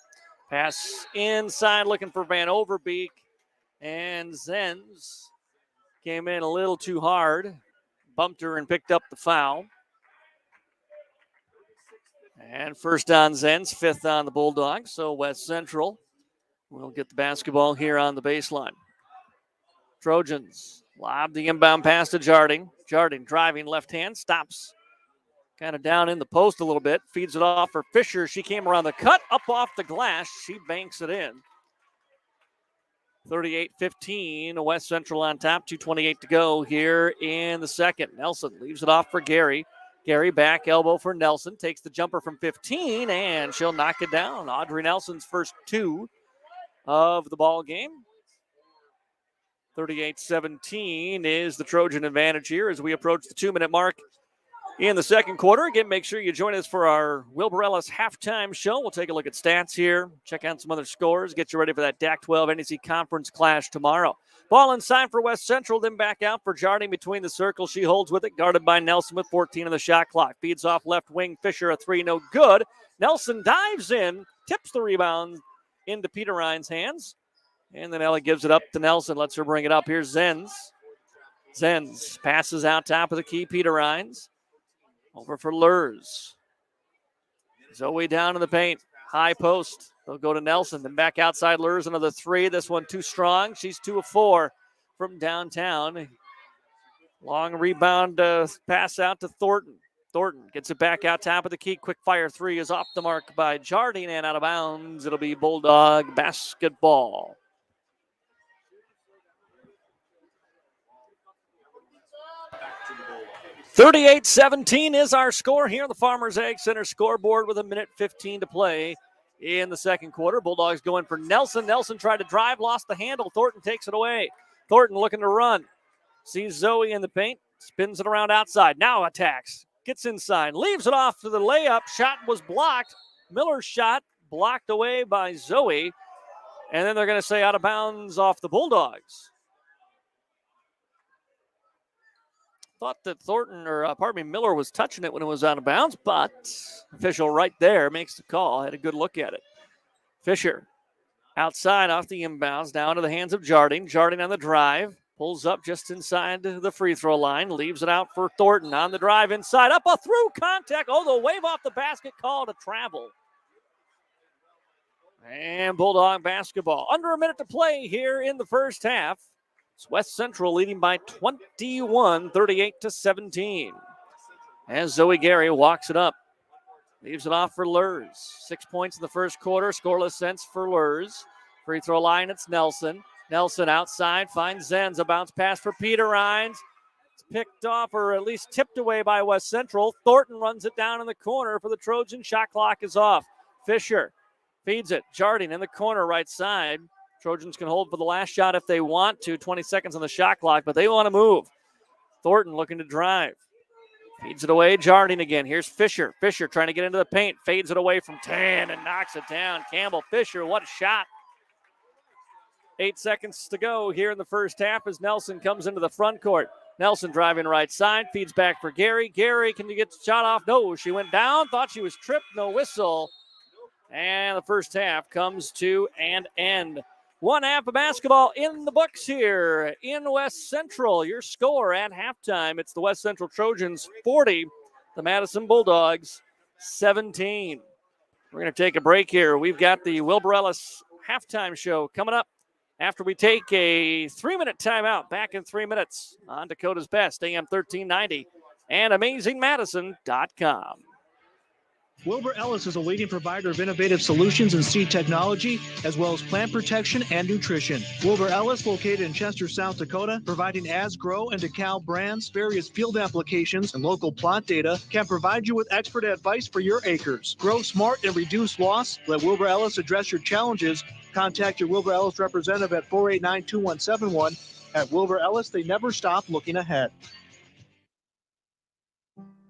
Pass inside, looking for Van Overbeek. And Zenz came in a little too hard. Bumped her and picked up the foul. And first on Zenz, fifth on the Bulldogs. So West Central will get the basketball here on the baseline. Trojans lob the inbound pass to Jardine. Jardine driving left hand, stops kind of down in the post a little bit, feeds it off for Fisher. She came around the cut, up off the glass. She banks it in. 38-15, West Central on top, 2:28 to go here in the second. Nelson leaves it off for Gary. Gary back elbow for Nelson, takes the jumper from 15, and she'll knock it down. Audrey Nelson's first 2 of the ball game. 38-17 is the Trojan advantage here as we approach the 2-minute mark in the second quarter. Again, make sure you join us for our Wilbur Ellis halftime show. We'll take a look at stats here, check out some other scores, get you ready for that DAC-12 NEC Conference clash tomorrow. Ball inside for West Central, then back out for Jardine between the circles. She holds with it, guarded by Nelson with 14 on the shot clock. Feeds off left wing, Fisher a 3, no good. Nelson dives in, tips the rebound into Peter Ryan's hands. And then Ella gives it up to Nelson, lets her bring it up. Here's Zenz. Zenz passes out top of the key, Peter Ryan's. Over for Lurs. Zoe down in the paint. High post. They'll go to Nelson. Then back outside Lurs. Another 3. This one too strong. She's 2 of 4 from downtown. Long rebound pass out to Thornton. Thornton gets it back out top of the key. Quick fire 3 is off the mark by Jardine and out of bounds. It'll be Bulldog basketball. .38-17 is our score here on the Farmers Ag Center scoreboard with 1:15 to play in the second quarter. Bulldogs going for Nelson. Nelson tried to drive, lost the handle. Thornton takes it away. Thornton looking to run. Sees Zoe in the paint, spins it around outside. Now attacks, gets inside, leaves it off to the layup. Shot was blocked. Miller's shot blocked away by Zoe. And then they're going to say out of bounds off the Bulldogs. Thought that Miller was touching it when it was out of bounds, but official right there makes the call. Had a good look at it. Fisher outside off the inbounds, down to the hands of Jardine. Jardine on the drive, pulls up just inside the free throw line, leaves it out for Thornton on the drive inside, up a through contact. Oh, the wave off the basket, called a travel. And Bulldog basketball. Under a minute to play here in the first half. It's West Central leading by 21, 38-17. As Zoe Gary walks it up. Leaves it off for Lurs. 6 points in the first quarter. Scoreless since for Lurs. Free throw line, it's Nelson. Nelson outside, finds Zenz. A bounce pass for Peter Rines. It's picked off, or at least tipped away by West Central. Thornton runs it down in the corner for the Trojan. Shot clock is off. Fisher feeds it. Jardine in the corner, right side. Trojans can hold for the last shot if they want to. 20 seconds on the shot clock, but they want to move. Thornton looking to drive. Feeds it away. Jardine again. Here's Fisher. Fisher trying to get into the paint. Fades it away from 10 and knocks it down. Campbell Fisher, what a shot. 8 seconds to go here in the first half as Nelson comes into the front court. Nelson driving right side. Feeds back for Gary. Gary, can you get the shot off? No, she went down. Thought she was tripped. No whistle. And the first half comes to an end. One half of basketball in the books here in West Central. Your score at halftime, it's the West Central Trojans 40, the Madison Bulldogs 17. We're going to take a break here. We've got the Wilbur Ellis halftime show coming up after we take a 3-minute timeout. Back in 3 minutes on Dakota's Best, AM 1390 and AmazingMadison.com. Wilbur Ellis is a leading provider of innovative solutions in seed technology, as well as plant protection and nutrition. Wilbur Ellis, located in Chester, South Dakota, providing Asgrow and DeKalb brands, various field applications, and local plot data, can provide you with expert advice for your acres. Grow smart and reduce loss. Let Wilbur Ellis address your challenges. Contact your Wilbur Ellis representative at 489-2171. At Wilbur Ellis, they never stop looking ahead.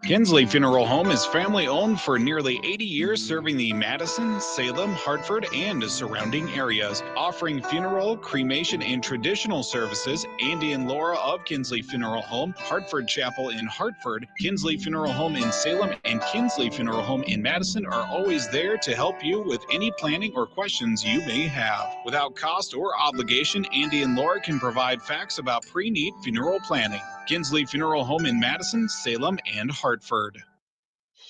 Kinsley Funeral Home is family-owned for nearly 80 years, serving the Madison, Salem, Hartford, and surrounding areas. Offering funeral, cremation, and traditional services, Andy and Laura of Kinsley Funeral Home, Hartford Chapel in Hartford, Kinsley Funeral Home in Salem, and Kinsley Funeral Home in Madison are always there to help you with any planning or questions you may have. Without cost or obligation, Andy and Laura can provide facts about pre-need funeral planning. Kinsley Funeral Home in Madison, Salem, and Hartford.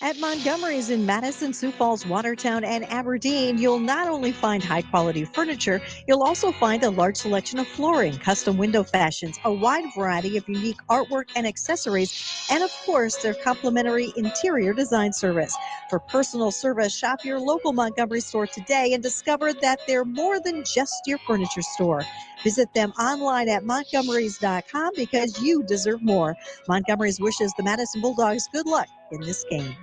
At Montgomery's in Madison, Sioux Falls, Watertown, and Aberdeen, you'll not only find high-quality furniture, you'll also find a large selection of flooring, custom window fashions, a wide variety of unique artwork and accessories, and of course, their complimentary interior design service. For personal service, shop your local Montgomery store today and discover that they're more than just your furniture store. Visit them online at montgomerys.com because you deserve more. Montgomery's wishes the Madison Bulldogs good luck in this game.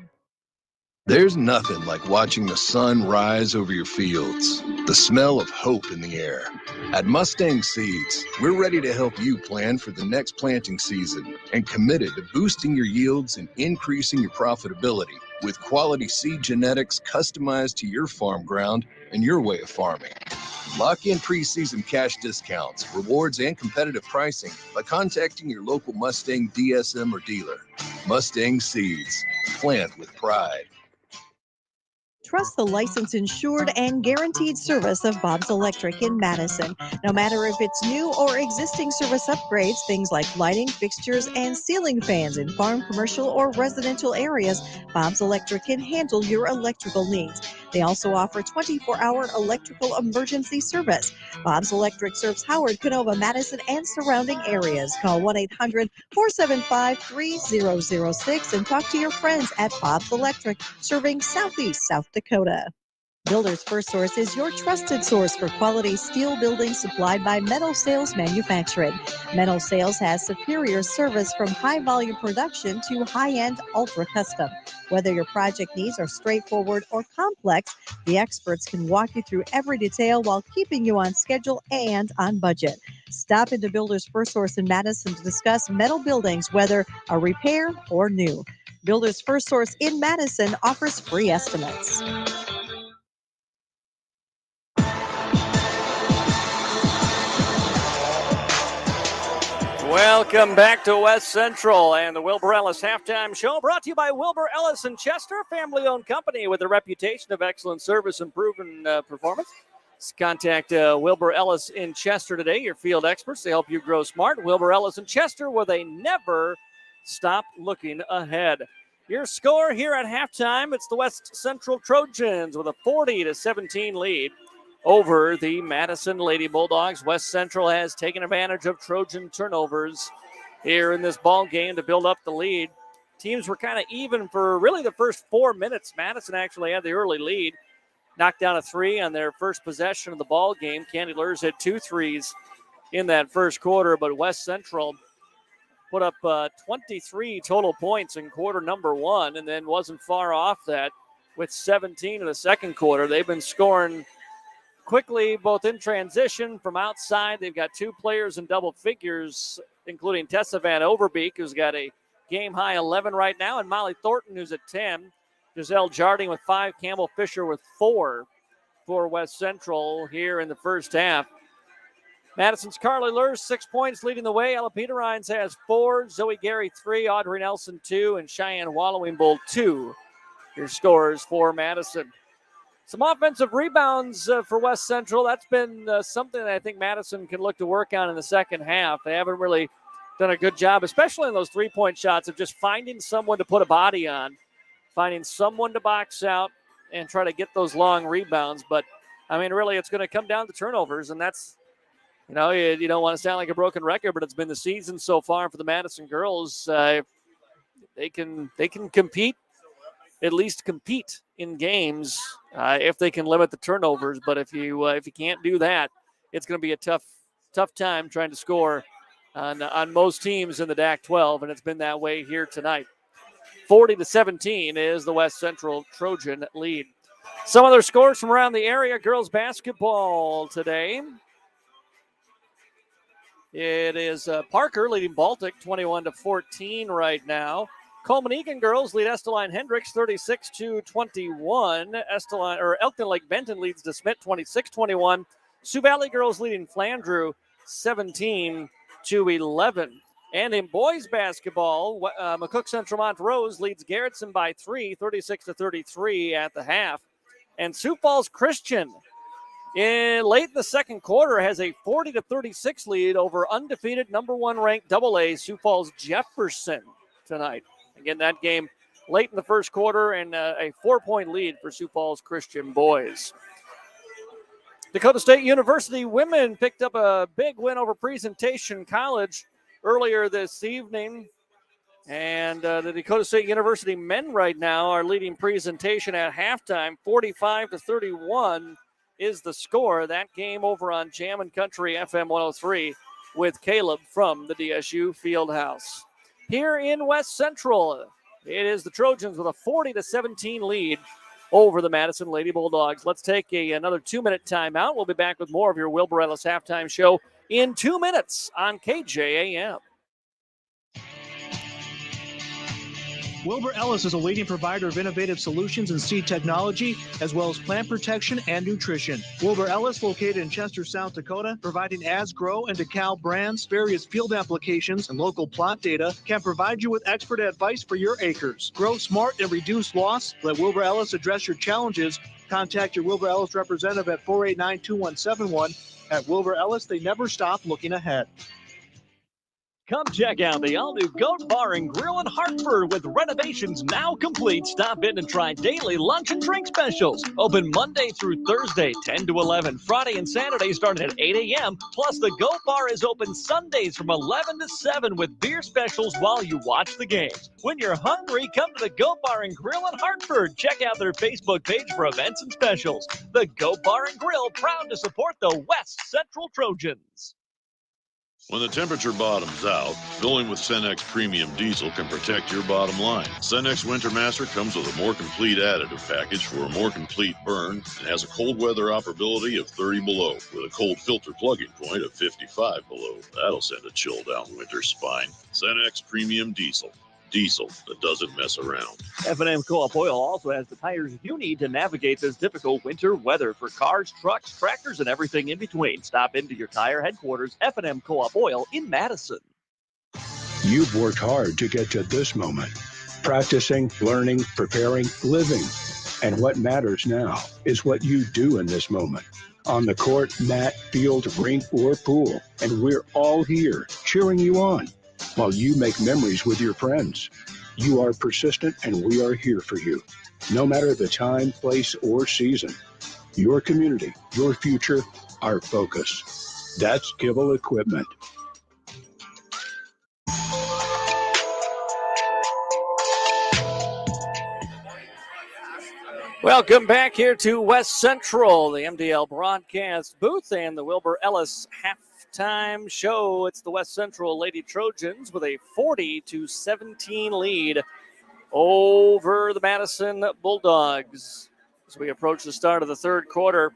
There's nothing like watching the sun rise over your fields, the smell of hope in the air. At Mustang Seeds, we're ready to help you plan for the next planting season and committed to boosting your yields and increasing your profitability with quality seed genetics customized to your farm ground and your way of farming. Lock in preseason cash discounts, rewards, and competitive pricing by contacting your local Mustang DSM or dealer. Mustang Seeds, plant with pride. Trust the licensed, insured, and guaranteed service of Bob's Electric in Madison. No matter if it's new or existing service upgrades, things like lighting, fixtures, and ceiling fans in farm, commercial, or residential areas, Bob's Electric can handle your electrical needs. They also offer 24-hour electrical emergency service. Bob's Electric serves Howard, Canova, Madison, and surrounding areas. Call 1-800-475-3006 and talk to your friends at Bob's Electric, serving Southeast South Dakota. Builders First Source is your trusted source for quality steel building supplied by Metal Sales Manufacturing. Metal Sales has superior service from high-volume production to high-end ultra-custom. Whether your project needs are straightforward or complex, the experts can walk you through every detail while keeping you on schedule and on budget. Stop into Builders First Source in Madison to discuss metal buildings, whether a repair or new. Builders First Source in Madison offers free estimates. Welcome back to West Central and the Wilbur Ellis Halftime Show, brought to you by Wilbur Ellis and Chester, a family-owned company with a reputation of excellent service and proven performance. Contact Wilbur Ellis in Chester today, your field experts to help you grow smart. Wilbur Ellis in Chester, where they never stop looking ahead. Your score here at halftime, it's the West Central Trojans with a 40-17 lead over the Madison Lady Bulldogs. West Central has taken advantage of Trojan turnovers here in this ball game to build up the lead. Teams were kind of even for really the first 4 minutes. Madison actually had the early lead, knocked down a three on their first possession of the ball game. Candy Lurs had 2 threes in that first quarter, but West Central put up 23 total points in quarter number one and then wasn't far off that with 17 in the second quarter. They've been scoring quickly, both in transition from outside. They've got 2 players in double figures, including Tessa Van Overbeek, who's got a game-high 11 right now, and Molly Thornton, who's at 10. Giselle Jarding with 5, Campbell Fisher with 4 for West Central here in the first half. Madison's Carly Lurs, 6 points, leading the way. Ella Peterines has 4, Zoe Gary 3, Audrey Nelson 2, and Cheyenne Wallowing Bull 2. Your scores for Madison. Some offensive rebounds for West Central. That's been something that I think Madison can look to work on in the second half. They haven't really done a good job, especially in those 3-point shots, of just finding someone to put a body on, finding someone to box out and try to get those long rebounds. But, I mean, really, it's going to come down to turnovers, and that's, you know, you don't want to sound like a broken record, but it's been the season so far for the Madison girls. They can compete, at least compete in games if they can limit the turnovers. But if you can't do that, it's going to be a tough time trying to score on most teams in the DAC-12, and it's been that way here tonight. 40-17 is the West Central Trojan lead. Some other scores from around the area. Girls basketball today. It is Parker leading Baltic 21-14 right now. Coleman Egan girls lead Esteline Hendricks 36-21. Elkton Lake Benton leads DeSmet 26-21. Sioux Valley girls leading Flandreau 17-11. And in boys basketball, McCook Central Montrose leads Garrettson by 3, 36-33 at the half. And Sioux Falls Christian late in the second quarter has a 40-36 lead over undefeated number 1 ranked AA Sioux Falls Jefferson tonight. Again, that game late in the first quarter, and a 4-point lead for Sioux Falls Christian boys. Dakota State University women picked up a big win over Presentation College earlier this evening. And the Dakota State University men right now are leading Presentation at halftime. 45-31 is the score. That game over on Jam and Country FM 103 with Caleb from the DSU Fieldhouse. Here in West Central, it is the Trojans with a 40-17 lead over the Madison Lady Bulldogs. Let's take another 2-minute timeout. We'll be back with more of your Wilbur Ellis halftime show in 2 minutes on KJAM. Wilbur Ellis is a leading provider of innovative solutions in seed technology, as well as plant protection and nutrition. Wilbur Ellis, located in Chester, South Dakota, providing Asgrow and DeKalb brands, various field applications, and local plot data, can provide you with expert advice for your acres. Grow smart and reduce loss. Let Wilbur Ellis address your challenges. Contact your Wilbur Ellis representative at 489-2171. At Wilbur Ellis, they never stop looking ahead. Come check out the all-new Goat Bar and Grill in Hartford with renovations now complete. Stop in and try daily lunch and drink specials. Open Monday through Thursday, 10 to 11. Friday and Saturday starting at 8 a.m. Plus, the Goat Bar is open Sundays from 11 to 7 with beer specials while you watch the games. When you're hungry, come to the Goat Bar and Grill in Hartford. Check out their Facebook page for events and specials. The Goat Bar and Grill, proud to support the West Central Trojans. When the temperature bottoms out, filling with Cenex Premium Diesel can protect your bottom line. Cenex Winter Master comes with a more complete additive package for a more complete burn and has a cold weather operability of 30 below with a cold filter plugging point of 55 below. That'll send a chill down winter's spine. Cenex Premium Diesel. Diesel that doesn't mess around. F&M Co-op Oil also has the tires you need to navigate this difficult winter weather for cars, trucks, tractors, and everything in between. Stop into your tire headquarters, F&M Co-op Oil in Madison. You've worked hard to get to this moment. Practicing, learning, preparing, living. And what matters now is what you do in this moment. On the court, mat, field, rink, or pool. And we're all here cheering you on while you make memories with your friends. You are persistent, and we are here for you. No matter the time, place, or season. Your community, your future, our focus. That's Kibble Equipment. Welcome back here to West Central, the MDL broadcast booth and the Wilbur Ellis halftime show. It's the West Central Lady Trojans with a 40-17 lead over the Madison Bulldogs. As we approach the start of the third quarter,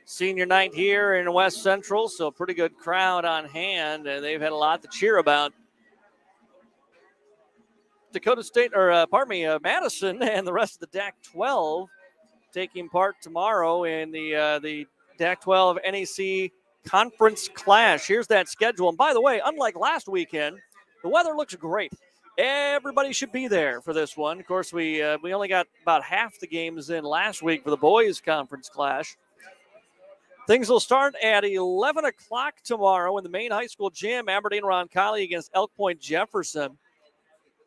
senior night here in West Central, so pretty good crowd on hand, and they've had a lot to cheer about. Dakota State, Madison and the rest of the DAC-12 taking part tomorrow in the DAC-12 NEC Conference Clash. Here's that schedule. And by the way, unlike last weekend, the weather looks great. Everybody should be there for this one. Of course, we only got about half the games in last week for the boys' conference clash. Things will start at 11 o'clock tomorrow in the main high school gym. Aberdeen-Roncalli against Elk Point Jefferson.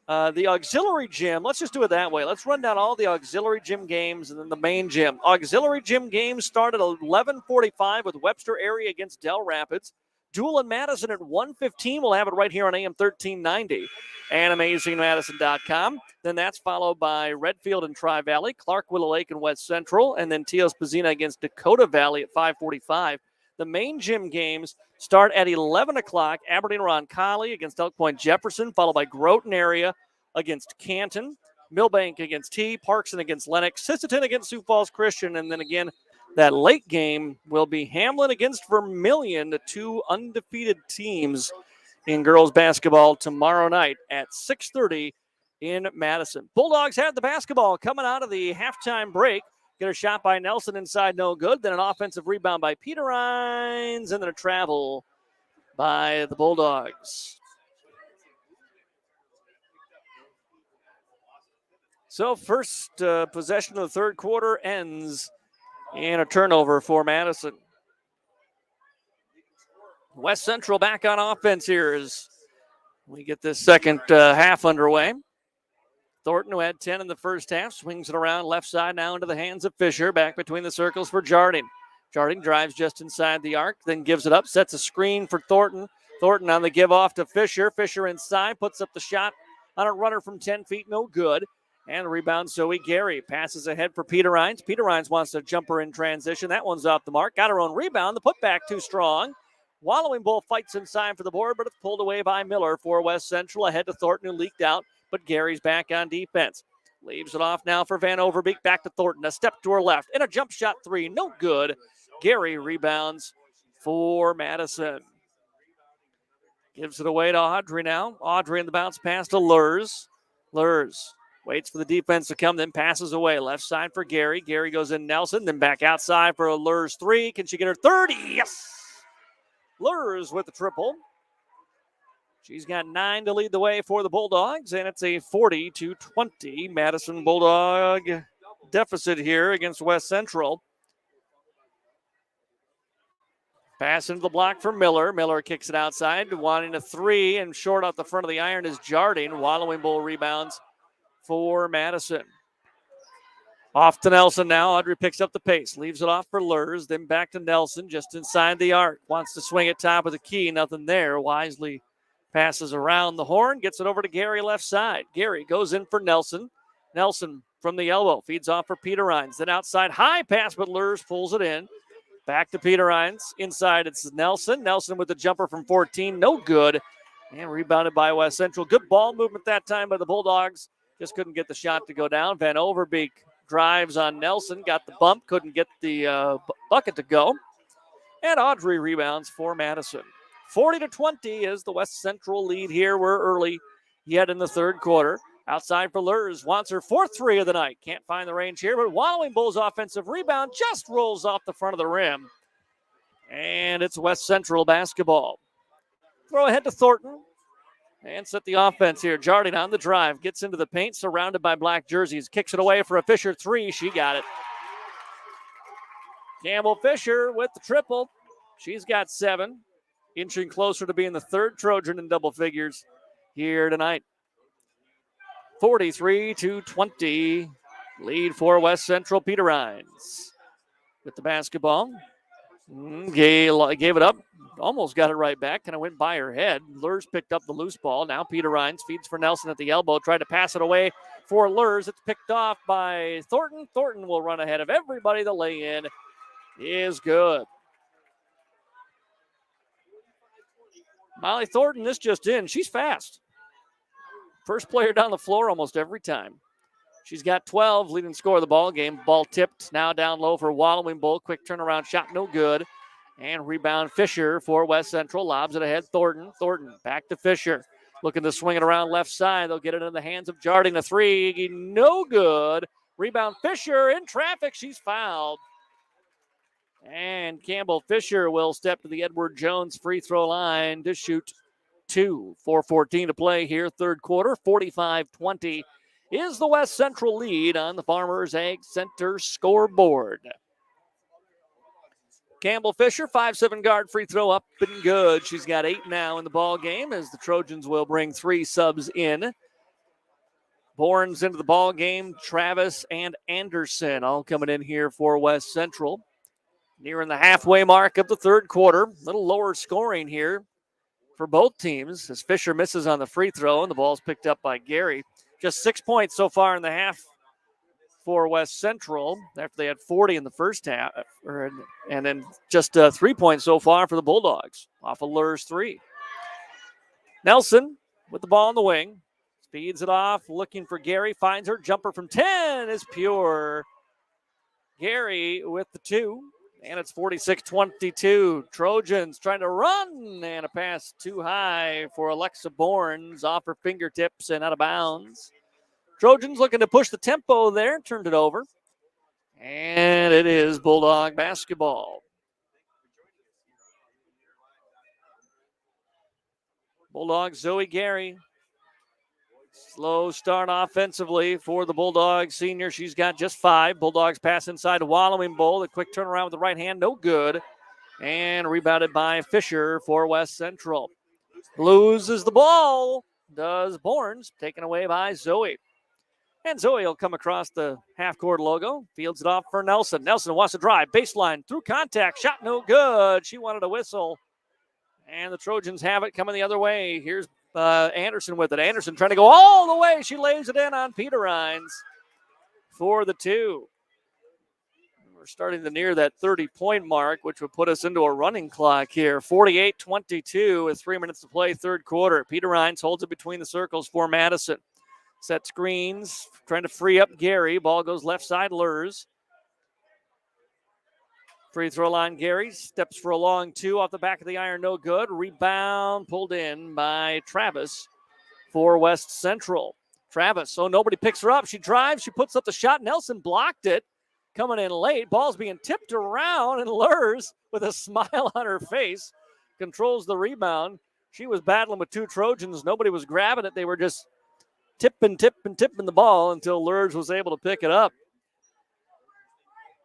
The auxiliary gym, let's just do it that way. Let's run down all the auxiliary gym games and then the main gym. Auxiliary gym games start at 11:45 with Webster area against Del Rapids. Dual and Madison at 1:15. We'll have it right here on AM 1390 and AmazingMadison.com. Then that's followed by Redfield and Tri-Valley, Clark, Willow Lake, and West Central, and then Teos Pazina against Dakota Valley at 5:45. The main gym games start at 11 o'clock. Aberdeen-Roncalli against Elk Point Jefferson, followed by Groton area against Canton, Millbank against T, Parkson against Lennox, Sisseton against Sioux Falls Christian, and then again, that late game will be Hamlin against Vermilion, the two undefeated teams in girls basketball tomorrow night at 6:30 in Madison. Bulldogs have the basketball coming out of the halftime break. Get a shot by Nelson inside, no good. Then an offensive rebound by Peter Rhines, and then a travel by the Bulldogs. So first possession of the third quarter ends in a turnover for Madison. West Central back on offense here as we get this second half underway. Thornton, who had 10 in the first half, swings it around left side now into the hands of Fisher. Back between the circles for Jarding. Jarding drives just inside the arc, then gives it up, sets a screen for Thornton. Thornton on the give off to Fisher. Fisher inside, puts up the shot on a runner from 10 feet, no good. And the rebound, Zoe Gary passes ahead for Peter Rhines. Peter Rhines wants a jumper in transition. That one's off the mark. Got her own rebound. The putback too strong. Wallowing Bull fights inside for the board, but it's pulled away by Miller for West Central. Ahead to Thornton, who leaked out, but Gary's back on defense. Leaves it off now for Van Overbeek. Back to Thornton. A step to her left. And a jump shot three. No good. Gary rebounds for Madison. Gives it away to Audrey now. Audrey in the bounce pass to Lurs. Lurs waits for the defense to come, then passes away. Left side for Gary. Gary goes in Nelson, then back outside for a Lurs three. Can she get her 30? Yes! Lurs with the triple. She's got 9 to lead the way for the Bulldogs, and it's a 40-20 Madison Bulldog deficit here against West Central. Pass into the block for Miller. Miller kicks it outside, wanting a three, and short off the front of the iron is Jardine. Wallowing Bull rebounds for Madison. Off to Nelson now. Audrey picks up the pace. Leaves it off for Lurs. Then back to Nelson just inside the arc. Wants to swing at top of the key. Nothing there. Wisely passes around the horn. Gets it over to Gary left side. Gary goes in for Nelson. Nelson from the elbow. Feeds off for Peter Rhines. Then outside high pass, but Lurs pulls it in. Back to Peter Rhines. Inside it's Nelson. Nelson with the jumper from 14. No good. And rebounded by West Central. Good ball movement that time by the Bulldogs. Just couldn't get the shot to go down. Van Overbeek drives on Nelson. Got the bump. Couldn't get the bucket to go. And Audrey rebounds for Madison. 40-20 is the West Central lead here. We're early yet in the third quarter. Outside for Lurs. Wants her fourth three of the night. Can't find the range here, but Wallowing Bull's offensive rebound just rolls off the front of the rim. And it's West Central basketball. Throw ahead to Thornton. And set the offense here. Jardine on the drive. Gets into the paint, surrounded by black jerseys. Kicks it away for a Fisher three. She got it. Campbell Fisher with the triple. She's got 7. Inching closer to being the third Trojan in double figures here tonight. 43-20. Lead for West Central. Peter Rhines with the basketball. Gave it up. Almost got it right back. Kind of went by her head. Lurs picked up the loose ball. Now Peter Rhines feeds for Nelson at the elbow. Tried to pass it away for Lurs. It's picked off by Thornton. Thornton will run ahead of everybody. The lay-in is good. Molly Thornton, this just in. She's fast. First player down the floor almost every time. She's got 12, leading scorer of the ball game. Ball tipped, now down low for Wallowing Bull. Quick turnaround shot, no good. And rebound Fisher for West Central. Lobs it ahead, Thornton. Thornton back to Fisher. Looking to swing it around left side. They'll get it in the hands of Jardine. A three, no good. Rebound Fisher in traffic. She's fouled. And Campbell Fisher will step to the Edward Jones free throw line to shoot 2. 4:14 to play here, third quarter. 45-20 is the West Central lead on the Farmers Ag Center scoreboard. Campbell Fisher, 5'7" guard, free throw up and good. She's got 8 now in the ball game as the Trojans will bring 3 subs in. Bournes into the ball game. Travis and Anderson all coming in here for West Central. Nearing the halfway mark of the third quarter. A little lower scoring here for both teams as Fisher misses on the free throw and the ball's picked up by Gary. Just 6 points so far in the half for West Central after they had 40 in the first half. And then just 3 points so far for the Bulldogs off of Lur's 3. Nelson with the ball in the wing. Speeds it off, looking for Gary. Finds her. Jumper from 10 is pure. Gary with the 2. And it's 46-22. Trojans trying to run. And a pass too high for Alexa Bournes off her fingertips and out of bounds. Trojans looking to push the tempo there. Turned it over. And it is Bulldog basketball. Bulldog Zoe Gary. Slow start offensively for the Bulldogs senior. She's got just 5. Bulldogs pass inside to Wallowing Bull. A quick turnaround with the right hand, no good. And rebounded by Fisher for West Central. Loses the ball, does Bournes, taken away by Zoe. And Zoe will come across the half-court logo. Fields it off for Nelson. Nelson wants to drive. Baseline through contact. Shot no good. She wanted a whistle. And the Trojans have it coming the other way. Here's Anderson with it. Anderson trying to go all the way. She lays it in on Peter Rines for the 2. We're starting to near that 30-point mark, which would put us into a running clock here. 48-22 with 3 minutes to play, third quarter. Peter Rines holds it between the circles for Madison. Set screens, trying to free up Gary. Ball goes left side, Lurs. Free throw line, Gary steps for a long 2 off the back of the iron, no good. Rebound pulled in by Travis for West Central. Travis, nobody picks her up. She drives, she puts up the shot. Nelson blocked it, coming in late. Ball's being tipped around, and Lurs, with a smile on her face, controls the rebound. She was battling with 2 Trojans. Nobody was grabbing it. They were just tipping the ball until Lurs was able to pick it up.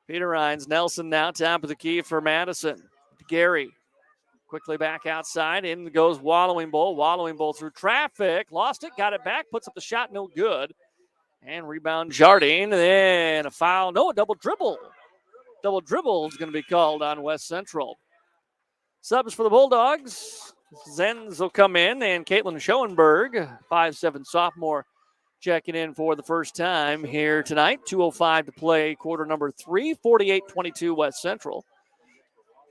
Peter Rines, Nelson now top of the key for Madison. Gary quickly back outside. In goes Wallowing Bull. Wallowing Bull through traffic. Lost it, got it back, puts up the shot, no good. And rebound Jardine. Then a foul. No, a double dribble. Double dribble is going to be called on West Central. Subs for the Bulldogs. Zenz will come in, and Caitlin Schoenberg, 5'7" sophomore, checking in for the first time here tonight. 2:05 to play, quarter number 3, 48-22 West Central.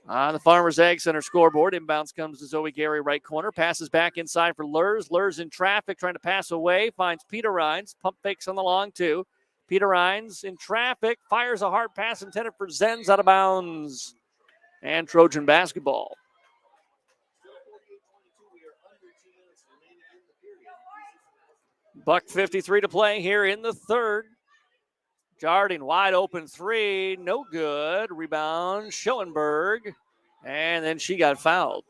On the Farmers Ag Center scoreboard, inbounds comes to Zoe Gary, right corner. Passes back inside for Lurs. Lurs in traffic, trying to pass away. Finds Peter Rines. Pump fakes on the long 2. Peter Rines in traffic. Fires a hard pass intended for Zenz, out of bounds. And Trojan basketball. $1:53 to play here in the third. Jardine wide open 3, no good. Rebound, Schoenberg, and then she got fouled.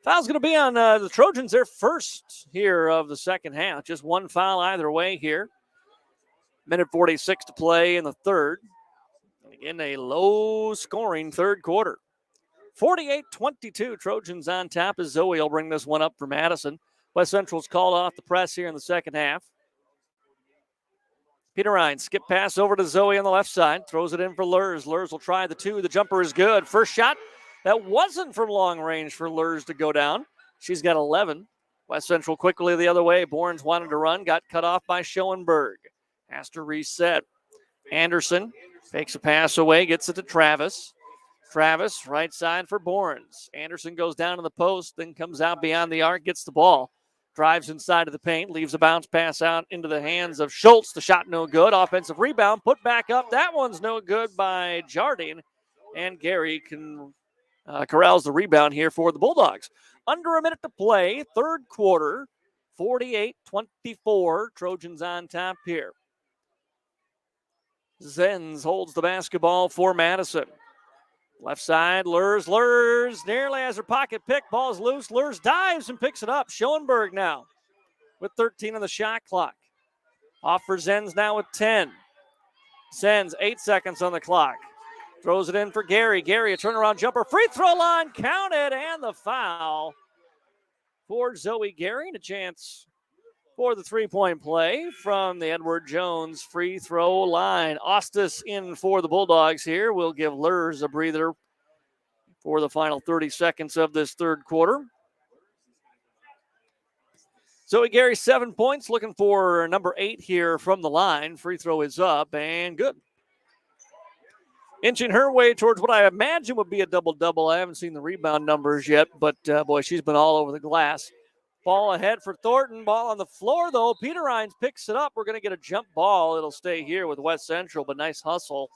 Foul's going to be on the Trojans, their first here of the second half. Just 1 foul either way here. Minute 46 to play in the third. And again, a low-scoring third quarter. 48-22, Trojans on top as Zoe will bring this one up for Madison. West Central's called off the press here in the second half. Peter Rines, skip pass over to Zoe on the left side. Throws it in for Lurs. Lurs will try the 2. The jumper is good. First shot, that wasn't from long range for Lurs to go down. She's got 11. West Central quickly the other way. Bournes wanted to run. Got cut off by Schoenberg. Has to reset. Anderson takes a pass away. Gets it to Travis. Travis, right side for Bournes. Anderson goes down to the post, then comes out beyond the arc, gets the ball. Drives inside of the paint, leaves a bounce pass out into the hands of Schultz. The shot no good. Offensive rebound, put back up. That one's no good by Jardine. And Gary corrals the rebound here for the Bulldogs. Under a minute to play, third quarter, 48-24. Trojans on top here. Zenz holds the basketball for Madison. Left side, Lurs nearly has her pocket pick. Ball's loose. Lurs dives and picks it up. Schoenberg now with 13 on the shot clock. Off for Zenz now with 10. Zenz, 8 seconds on the clock. Throws it in for Gary. Gary, a turnaround jumper. Free throw line counted, and the foul for Zoe Gary. And a chance for the three-point play from the Edward Jones free throw line. Ostis in for the Bulldogs here. We'll give Lurs a breather for the final 30 seconds of this third quarter. Zoe Gary, 7 points, looking for number 8 here from the line. Free throw is up and good. Inching her way towards what I imagine would be a double-double. I haven't seen the rebound numbers yet, but boy, she's been all over the glass. Ball ahead for Thornton. Ball on the floor, though. Peter Rhines picks it up. We're going to get a jump ball. It'll stay here with West Central, but nice hustle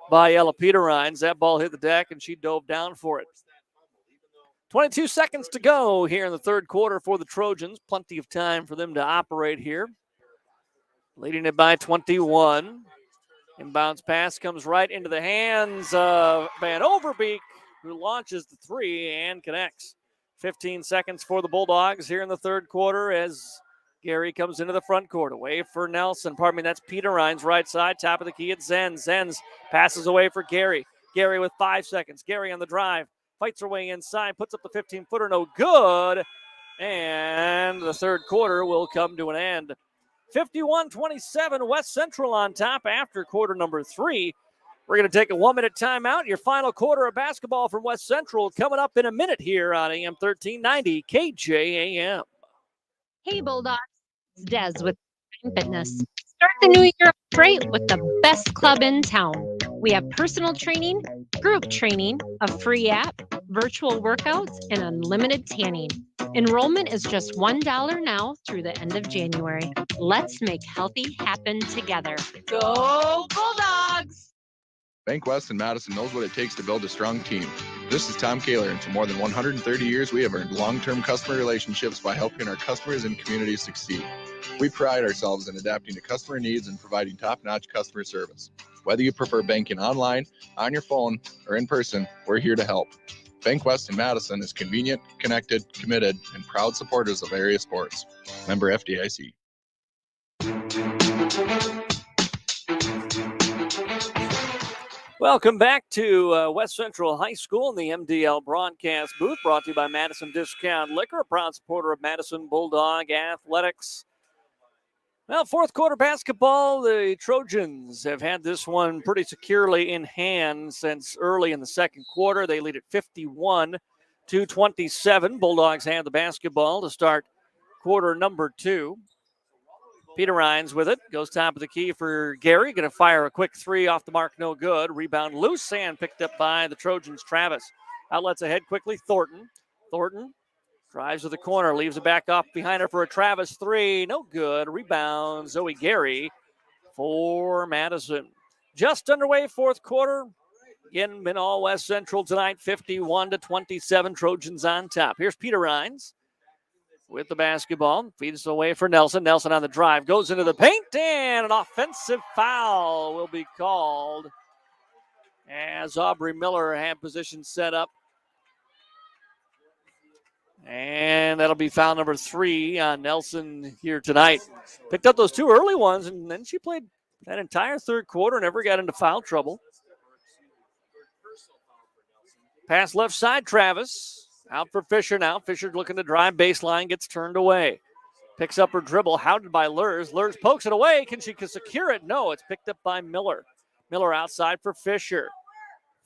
by Ella Peter Rhines. That ball hit the deck, and she dove down for it. 22 seconds to go here in the third quarter for the Trojans. Plenty of time for them to operate here. Leading it by 21. Inbounds pass comes right into the hands of Van Overbeek, who launches the three and connects. 15 seconds for the Bulldogs here in the third quarter as Gary comes into the front court. Away for Nelson. That's Peter Rhines, right side. Top of the key at Zenz. Zenz passes away for Gary. Gary with 5 seconds. Gary on the drive. Fights her way inside. Puts up the 15-footer. No good. And the third quarter will come to an end. 51-27, West Central on top after quarter number 3. We're going to take a 1-minute timeout. Your final quarter of basketball from West Central coming up in a minute here on AM 1390 KJAM. Hey, Bulldogs. It's Des with Fitness. Start the new year right with the best club in town. We have personal training, group training, a free app, virtual workouts, and unlimited tanning. Enrollment is just $1 now through the end of January. Let's make healthy happen together. Go Bulldogs! Bank West in Madison knows what it takes to build a strong team. This is Tom Kaler, and for more than 130 years, we have earned long-term customer relationships by helping our customers and communities succeed. We pride ourselves in adapting to customer needs and providing top-notch customer service. Whether you prefer banking online, on your phone, or in person, we're here to help. Bank West in Madison is convenient, connected, committed, and proud supporters of area sports. Member FDIC. Welcome back to West Central High School in the MDL broadcast booth, brought to you by Madison Discount Liquor, a proud supporter of Madison Bulldog Athletics. Well, fourth quarter basketball, the Trojans have had this one pretty securely in hand since early in the second quarter. They lead at 51-27. Bulldogs have the basketball to start quarter number 2. Peter Rhines with it. Goes top of the key for Gary. Going to fire a quick three off the mark. No good. Rebound loose and picked up by the Trojans. Travis. Outlets ahead quickly. Thornton drives to the corner. Leaves it back off behind her for a Travis three. No good. Rebound Zoe Gary for Madison. Just underway fourth quarter. Again, been all West Central tonight. 51-27. Trojans on top. Here's Peter Rhines with the basketball. Feeds away for Nelson. Nelson on the drive. Goes into the paint, and an offensive foul will be called as Aubrey Miller had position set up. And that'll be foul number 3 on Nelson here tonight. Picked up those 2 early ones, and then she played that entire third quarter, never got into foul trouble. Pass left side, Travis. Out for Fisher now. Fisher looking to drive baseline, gets turned away. Picks up her dribble, hounded by Lurs. Lurs pokes it away. Can she secure it? No, it's picked up by Miller. Miller outside for Fisher.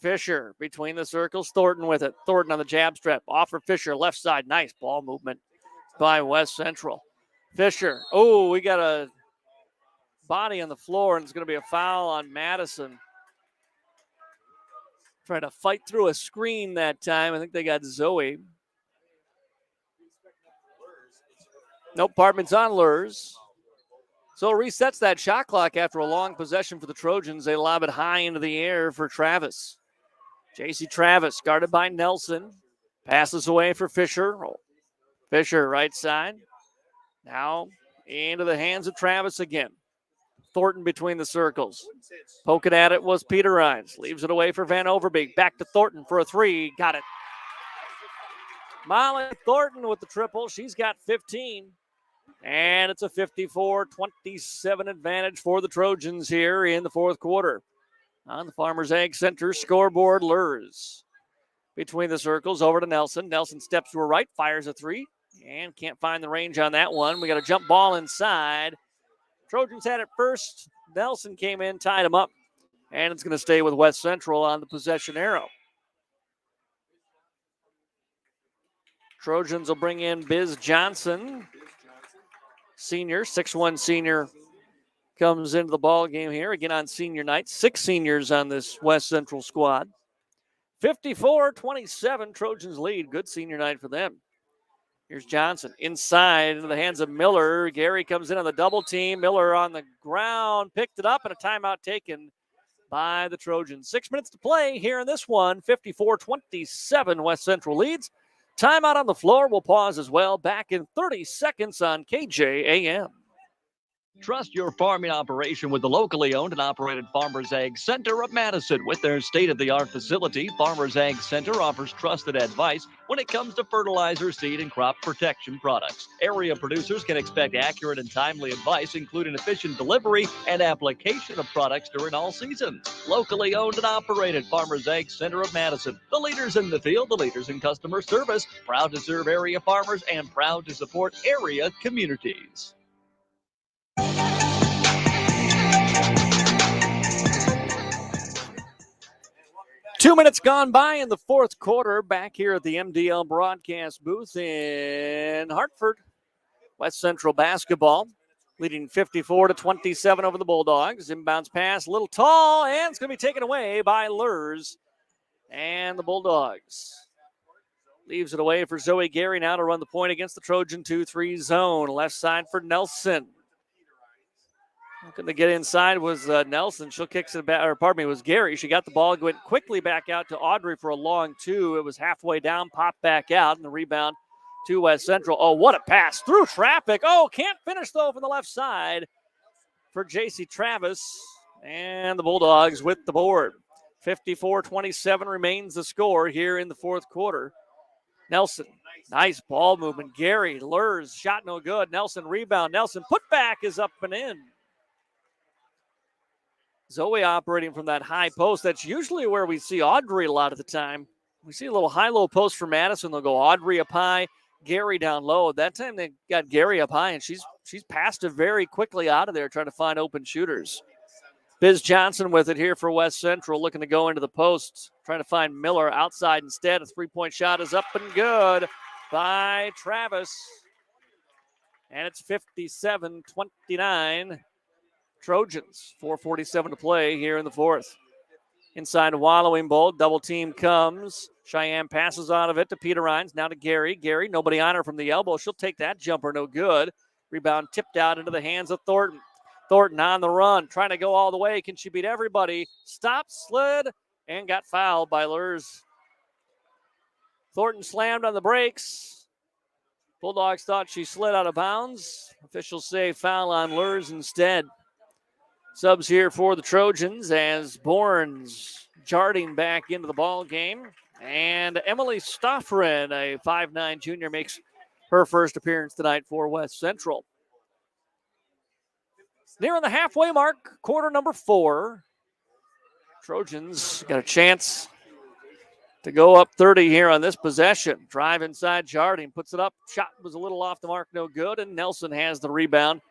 Fisher between the circles. Thornton with it. Thornton on the jab strap. Off for Fisher, left side. Nice ball movement by West Central. Fisher. Oh, we got a body on the floor, and it's going to be a foul on Madison. Trying to fight through a screen that time. I think they got Zoe. Nope, Parkman's on Lurs. So it resets that shot clock after a long possession for the Trojans. They lob it high into the air for Travis. J.C. Travis guarded by Nelson. Passes away for Fisher. Fisher right side. Now into the hands of Travis again. Thornton between the circles. Poking at it was Peter Rines. Leaves it away for Van Overbeek. Back to Thornton for a three. Got it. Molly Thornton with the triple. She's got 15. And it's a 54-27 advantage for the Trojans here in the fourth quarter. On the Farmers Ag Center scoreboard, Lurs between the circles over to Nelson. Nelson steps to her right, fires a three, and can't find the range on that one. We got a jump ball inside. Trojans had it first. Nelson came in, tied him up, and it's going to stay with West Central on the possession arrow. Trojans will bring in Biz Johnson, senior, 6'1" senior, comes into the ball game here again on senior night. 6 seniors on this West Central squad. 54-27, Trojans lead. Good senior night for them. Here's Johnson inside into the hands of Miller. Gary comes in on the double team. Miller on the ground, picked it up, and a timeout taken by the Trojans. 6 minutes to play here in this one. 54-27, West Central leads. Timeout on the floor. We'll pause as well. Back in 30 seconds on KJAM. Trust your farming operation with the locally owned and operated Farmers Ag Center of Madison. With their state-of-the-art facility, Farmers Ag Center offers trusted advice when it comes to fertilizer, seed, and crop protection products. Area producers can expect accurate and timely advice, including efficient delivery and application of products during all seasons. Locally owned and operated Farmers Ag Center of Madison. The leaders in the field, the leaders in customer service. Proud to serve area farmers and proud to support area communities. 2 minutes gone by in the fourth quarter. Back here at the MDL broadcast booth in Hartford. West Central basketball leading 54-27 over the Bulldogs. Inbounds pass, a little tall, and it's going to be taken away by Lurs. And the Bulldogs leaves it away for Zoe Gary now to run the point against the Trojan 2-3 zone. Left side for Nelson. Looking to get inside was Nelson. She'll kick it back, or pardon me, it was Gary. She got the ball, went quickly back out to Audrey for a long two. It was halfway down, popped back out, and the rebound to West Central. Oh, what a pass through traffic. Oh, can't finish though from the left side for J.C. Travis. And the Bulldogs with the board. 54-27 remains the score here in the fourth quarter. Nelson, nice ball movement. Gary, Lurs, shot no good. Nelson rebound. Nelson put back is up and in. Zoe operating from that high post. That's usually where we see Audrey a lot of the time. We see a little high-low post for Madison. They'll go Audrey up high, Gary down low. That time they got Gary up high, and she's passed it very quickly out of there trying to find open shooters. Biz Johnson with it here for West Central, looking to go into the post, trying to find Miller outside instead. A three-point shot is up and good by Travis. And it's 57-29. Trojans, 4:47 to play here in the fourth. Inside to Wallowing Bowl, double team comes. Cheyenne passes out of it to Peter Rines, now to Gary. Gary, nobody on her from the elbow. She'll take that jumper, no good. Rebound tipped out into the hands of Thornton. Thornton on the run, trying to go all the way. Can she beat everybody? Stop, slid, and got fouled by Lurs. Thornton slammed on the brakes. Bulldogs thought she slid out of bounds. Officials say foul on Lurs instead. Subs here for the Trojans as Bournes Jardine back into the ball game. And Emily Stoffren, a 5'9" junior, makes her first appearance tonight for West Central. Nearing the halfway mark, quarter number 4. Trojans got a chance to go up 30 here on this possession. Drive inside Jardine, puts it up. Shot was a little off the mark, no good. And Nelson has the rebound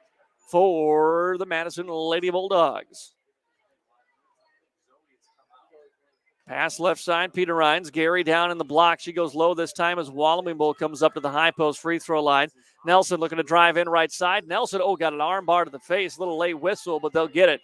for the Madison Lady Bulldogs. Pass left side, Peter Rines. Gary down in the block. She goes low this time as Wallowing Bowl comes up to the high post free throw line. Nelson looking to drive in right side. Nelson, got an arm bar to the face. Little late whistle, but they'll get it.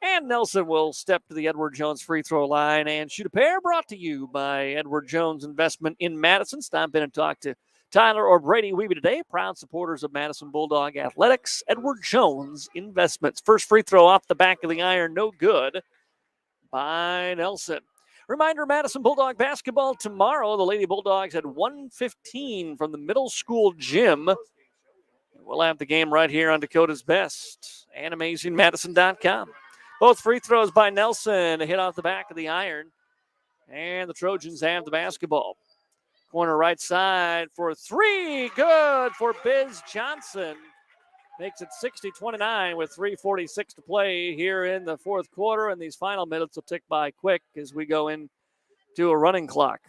And Nelson will step to the Edward Jones free throw line and shoot a pair, brought to you by Edward Jones Investment in Madison. Stop in and talk to Tyler or Brady Weeby today, proud supporters of Madison Bulldog Athletics. Edward Jones Investments. First free throw off the back of the iron, no good by Nelson. Reminder, Madison Bulldog basketball tomorrow. The Lady Bulldogs at 1:15 from the middle school gym. We'll have the game right here on Dakota's Best and AmazingMadison.com. Both free throws by Nelson, a hit off the back of the iron. And the Trojans have the basketball. Corner right side for three. Good for Biz Johnson. Makes it 60-29 with 3:46 to play here in the fourth quarter. And these final minutes will tick by quick as we go into a running clock.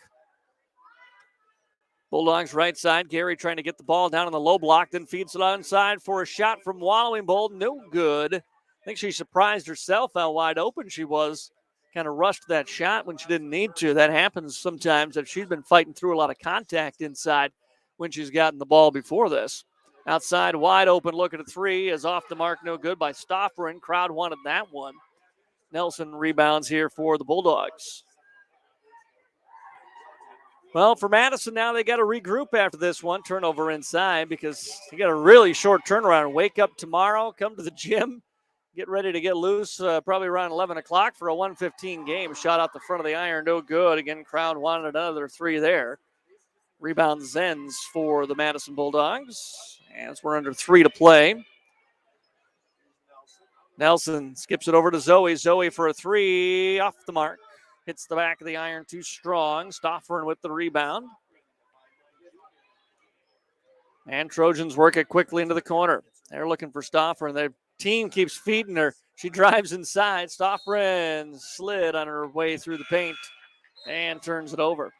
Bulldogs right side. Gary trying to get the ball down on the low block, then feeds it onside for a shot from Wallowing Bold. No good. I think she surprised herself how wide open she was. Kind of rushed that shot when she didn't need to. That happens sometimes if she's been fighting through a lot of contact inside when she's gotten the ball before this. Outside, wide open look at a three is off the mark, no good by Stofferin. Crowd wanted that one. Nelson rebounds here for the Bulldogs. Well, for Madison now, they got to regroup after this one. Turnover inside because you got a really short turnaround. Wake up tomorrow, come to the gym, get ready to get loose probably around 11 o'clock for a 1:15 game. Shot out the front of the iron, no good. Again, crowd wanted another three there. Rebound Zenz for the Madison Bulldogs as we're under 3 to play. Nelson skips it over to Zoe. Zoe for a three, off the mark. Hits the back of the iron too strong. Stofferin with the rebound. And Trojans work it quickly into the corner. They're looking for Stofferin. Their team keeps feeding her. She drives inside. Stofferin slid on her way through the paint and turns it over.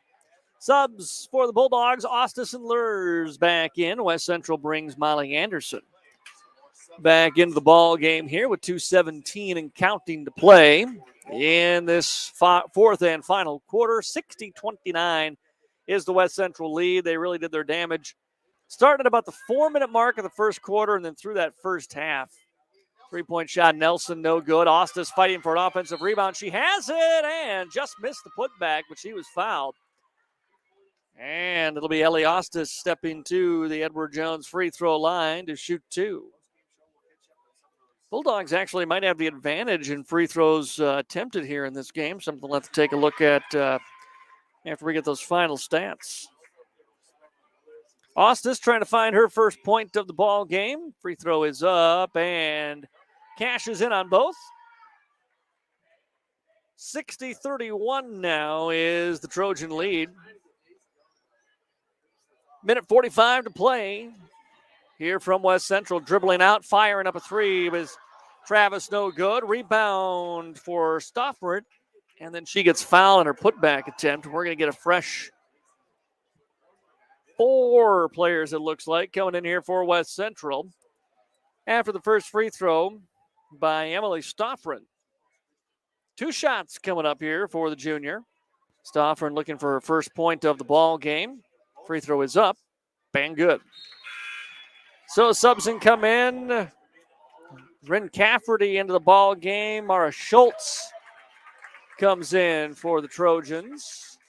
Subs for the Bulldogs. Ostis and Lurs back in. West Central brings Molly Anderson back into the ball game here with 2:17 and counting to play in this fourth and final quarter. 60-29 is the West Central lead. They really did their damage. Started about the 4-minute mark of the first quarter and then through that first half. 3-point shot, Nelson, no good. Ostis fighting for an offensive rebound. She has it and just missed the putback, but she was fouled. And it'll be Ellie Ostis stepping to the Edward Jones free throw line to shoot two. Bulldogs actually might have the advantage in free throws attempted here in this game. Something we'll have to take a look at after we get those final stats. Ostis trying to find her first point of the ball game. Free throw is up and cashes in on both. 60-31 now is the Trojan lead. Minute 45 to play here from West Central. Dribbling out, firing up a three was Travis, no good. Rebound for Stofferin, and then she gets fouled in her putback attempt. We're going to get a fresh 4 players, it looks like, coming in here for West Central after the first free throw by Emily Stofferin. 2 shots coming up here for the junior. Stofferin looking for her first point of the ball game. Free throw is up. Bang good. So subs come in. Ren Cafferty into the ball game. Mara Schultz comes in for the Trojans.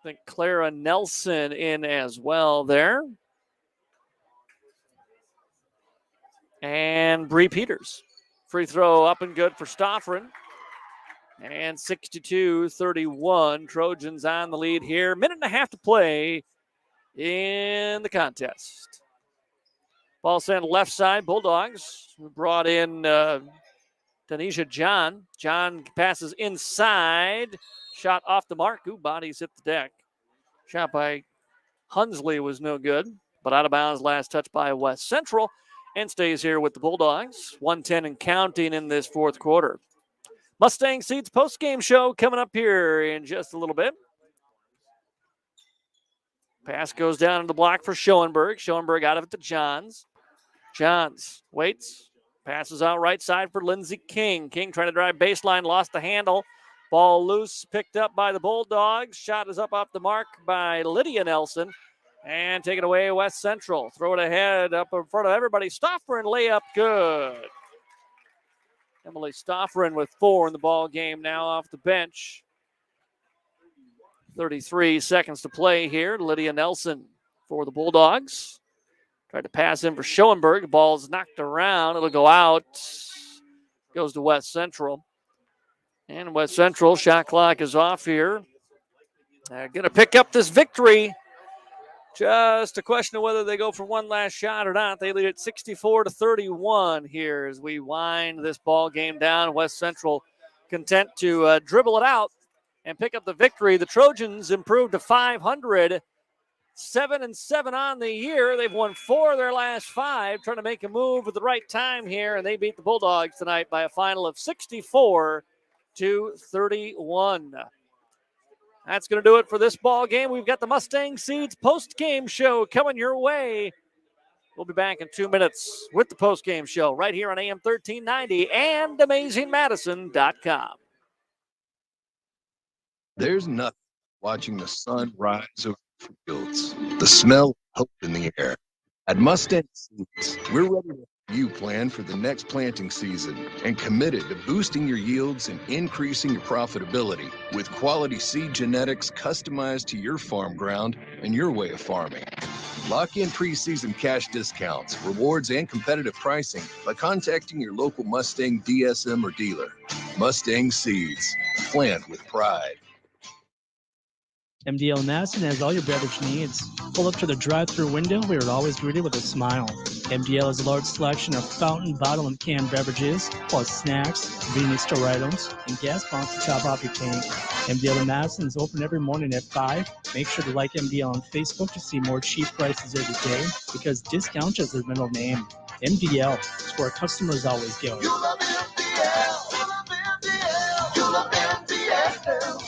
I think Clara Nelson in as well there. And Bree Peters. Free throw up and good for Stofferin. And 62-31. Trojans on the lead here. Minute and a half to play in the contest. Ball sent left side. Bulldogs brought in Tanisha John. John passes inside. Shot off the mark. Ooh, bodies hit the deck. Shot by Hunsley was no good, but out of bounds. Last touch by West Central and stays here with the Bulldogs. 1:10 and counting in this fourth quarter. Mustang Seeds post-game show coming up here in just a little bit. Pass goes down in the block for Schoenberg. Schoenberg out of it to Johns. Johns waits. Passes out right side for Lindsey King. King trying to drive baseline, lost the handle. Ball loose, picked up by the Bulldogs. Shot is up off the mark by Lydia Nelson. And take it away, West Central. Throw it ahead up in front of everybody. Stofferin layup good. Emily Stofferin with 4 in the ball game now off the bench 33 seconds to play here. Lydia Nelson for the Bulldogs. Tried to pass in for Schoenberg. Ball's knocked around. It'll go out. Goes to West Central. And West Central, shot clock is off here. They're going to pick up this victory. Just a question of whether they go for one last shot or not. They lead at 64-31 here as we wind this ball game down. West Central content to dribble it out and pick up the victory. The Trojans improved to 500, 7-7 on the year. They've won 4 of their last 5, trying to make a move at the right time here, and they beat the Bulldogs tonight by a final of 64-31. That's going to do it for this ball game. We've got the Mustang Seeds post-game show coming your way. We'll be back in 2 minutes with the post-game show right here on AM 1390 and AmazingMadison.com. There's nothing like watching the sun rise over the fields, the smell of hope in the air. At Mustang Seeds, we're ready to help you plan for the next planting season and committed to boosting your yields and increasing your profitability with quality seed genetics customized to your farm ground and your way of farming. Lock in preseason cash discounts, rewards, and competitive pricing by contacting your local Mustang DSM or dealer. Mustang Seeds, plant with pride. MDL Madison has all your beverage needs. Pull up to the drive-thru window. We are always greeted with a smile. MDL has a large selection of fountain, bottle, and canned beverages, plus snacks, convenience store items, and gas pumps to top off your tank. MDL in Madison is open every morning at 5. Make sure to like MDL on Facebook to see more cheap prices every day, because discount is their middle name. MDL is where customers always go. You love MDL. You love MDL. You love MDL.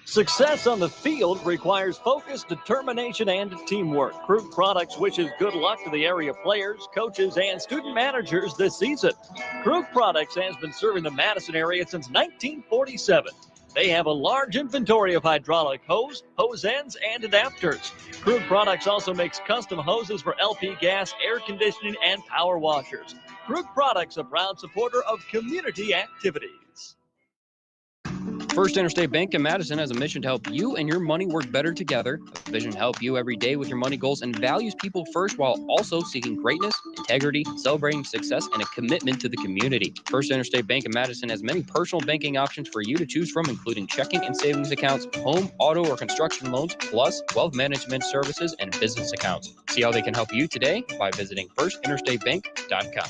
Success on the field requires focus, determination, and teamwork. Krug Products wishes good luck to the area players, coaches, and student managers this season. Krug Products has been serving the Madison area since 1947. They have a large inventory of hydraulic hose ends, and adapters. Krug Products also makes custom hoses for LP gas, air conditioning, and power washers. Krug Products, a proud supporter of community activities. First Interstate Bank in Madison has a mission to help you and your money work better together. A vision to help you every day with your money goals and values people first while also seeking greatness, integrity, celebrating success, and a commitment to the community. First Interstate Bank in Madison has many personal banking options for you to choose from, including checking and savings accounts, home, auto, or construction loans, plus wealth management services and business accounts. See how they can help you today by visiting firstinterstatebank.com.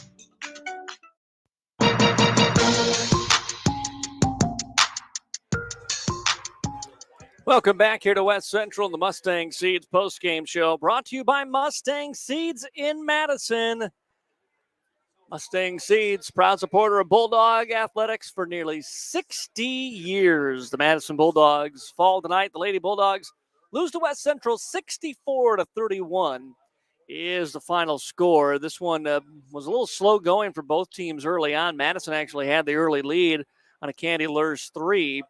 Welcome back here to West Central and the Mustang Seeds postgame show, brought to you by Mustang Seeds in Madison. Mustang Seeds, proud supporter of Bulldog athletics for nearly 60 years. The Madison Bulldogs fall tonight. The Lady Bulldogs lose to West Central 64-31 is the final score. This one was a little slow going for both teams early on. Madison actually had the early lead on a Candy Lurs 3.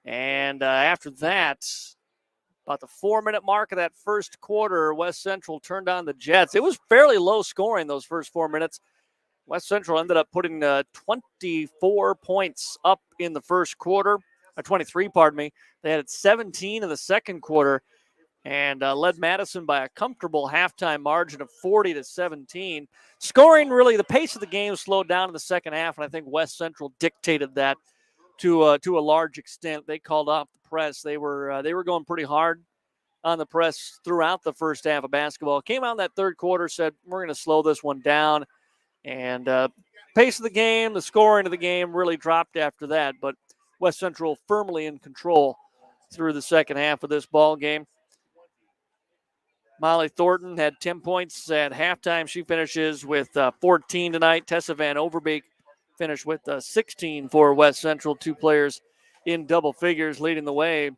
And after that, about the 4-minute mark of that first quarter, West Central turned on the Jets. It was fairly low scoring those first 4 minutes. West Central ended up putting 24 points up in the first quarter, 23, pardon me. They had 17 in the second quarter and led Madison by a comfortable halftime margin of 40-17. Scoring, really, the pace of the game slowed down in the second half, and I think West Central dictated that to a large extent. They called off the press. They were going pretty hard on the press throughout the first half of basketball. Came out in that third quarter, said, we're going to slow this one down. And pace of the game, the scoring of the game really dropped after that. But West Central firmly in control through the second half of this ball game. Molly Thornton had 10 points at halftime. She finishes with 14 tonight. Tessa Van Overbeek finished with 16 for West Central. 2 players in double figures leading the way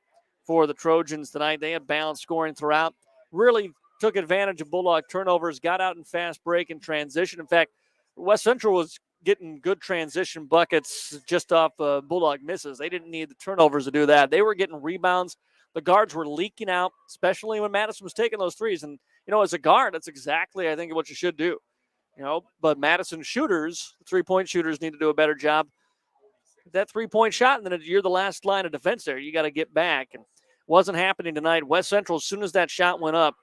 for the Trojans tonight. They had balanced scoring throughout. Really took advantage of Bulldog turnovers, got out in fast break and transition. In fact, West Central was getting good transition buckets just off Bulldog misses. They didn't need the turnovers to do that. They were getting rebounds. The guards were leaking out, especially when Madison was taking those threes. And, as a guard, that's exactly, I think, what you should do. But Madison shooters, 3-point shooters, need to do a better job that three-point shot, and then you're the last line of defense there. You got to get back. And wasn't happening tonight. West Central, as soon as that shot went up,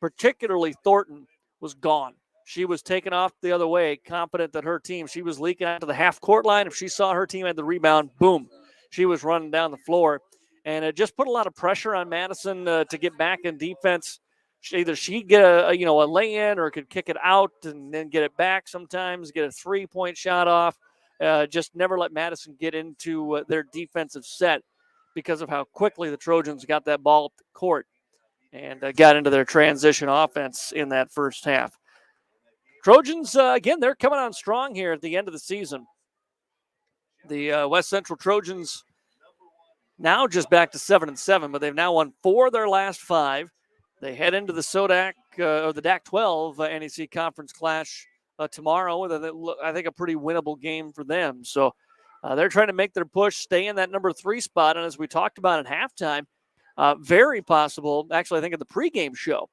particularly Thornton, was gone. She was taken off the other way, confident that her team, she was leaking out to the half-court line. If she saw her team had the rebound, boom, she was running down the floor. And it just put a lot of pressure on Madison to get back in defense. Either she'd get a lay-in or could kick it out and then get it back sometimes, get a three-point shot off. Just never let Madison get into their defensive set because of how quickly the Trojans got that ball up the court and got into their transition offense in that first half. Trojans, again, they're coming on strong here at the end of the season. The West Central Trojans now just back to 7-7, but they've now won 4 of their last 5. They head into the SODAC or the DAC-12 NEC conference clash tomorrow with, I think, a pretty winnable game for them. So they're trying to make their push, stay in that number 3 spot. And as we talked about at halftime, very possible, actually, I think at the pregame show,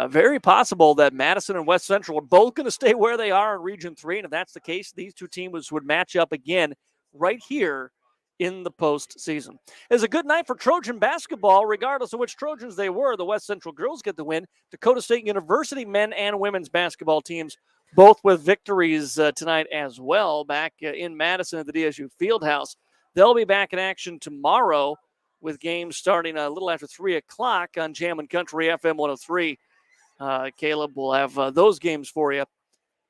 very possible that Madison and West Central are both going to stay where they are in Region 3. And if that's the case, these two teams would match up again right here in the postseason. It's a good night for Trojan basketball, regardless of which Trojans they were. The West Central girls get the win. Dakota State University men and women's basketball teams, both with victories tonight as well, back in Madison at the DSU Fieldhouse. They'll be back in action tomorrow with games starting a little after 3 o'clock on Jammin' Country FM 103. Caleb will have those games for you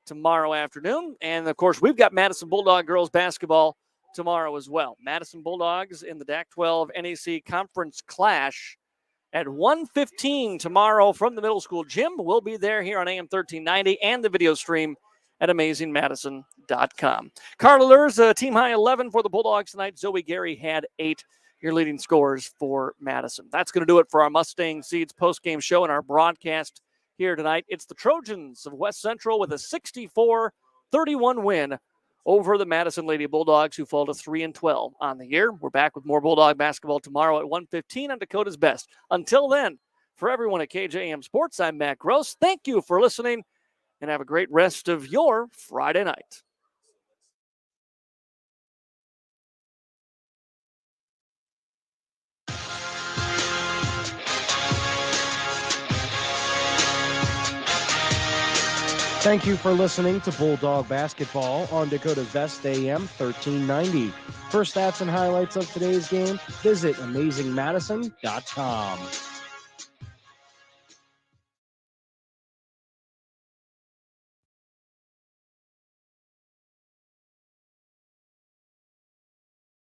tomorrow afternoon. And, of course, we've got Madison Bulldog girls basketball tomorrow as well. Madison Bulldogs in the DAC-12 NEC Conference Clash at 1:15 tomorrow from the middle school gym. We'll be there here on AM 1390 and the video stream at AmazingMadison.com. Carla Lurs, team high 11 for the Bulldogs tonight. Zoe Gary had 8. Your leading scorers for Madison. That's going to do it for our Mustang Seeds postgame show and our broadcast here tonight. It's the Trojans of West Central with a 64-31 win over the Madison Lady Bulldogs, who fall to 3-12 on the year. We're back with more Bulldog basketball tomorrow at 1:15 on Dakota's Best. Until then, for everyone at KJAM Sports, I'm Matt Gross. Thank you for listening, and have a great rest of your Friday night. Thank you for listening to Bulldog Basketball on Dakota's Best AM 1390. For stats and highlights of today's game, visit AmazingMadison.com.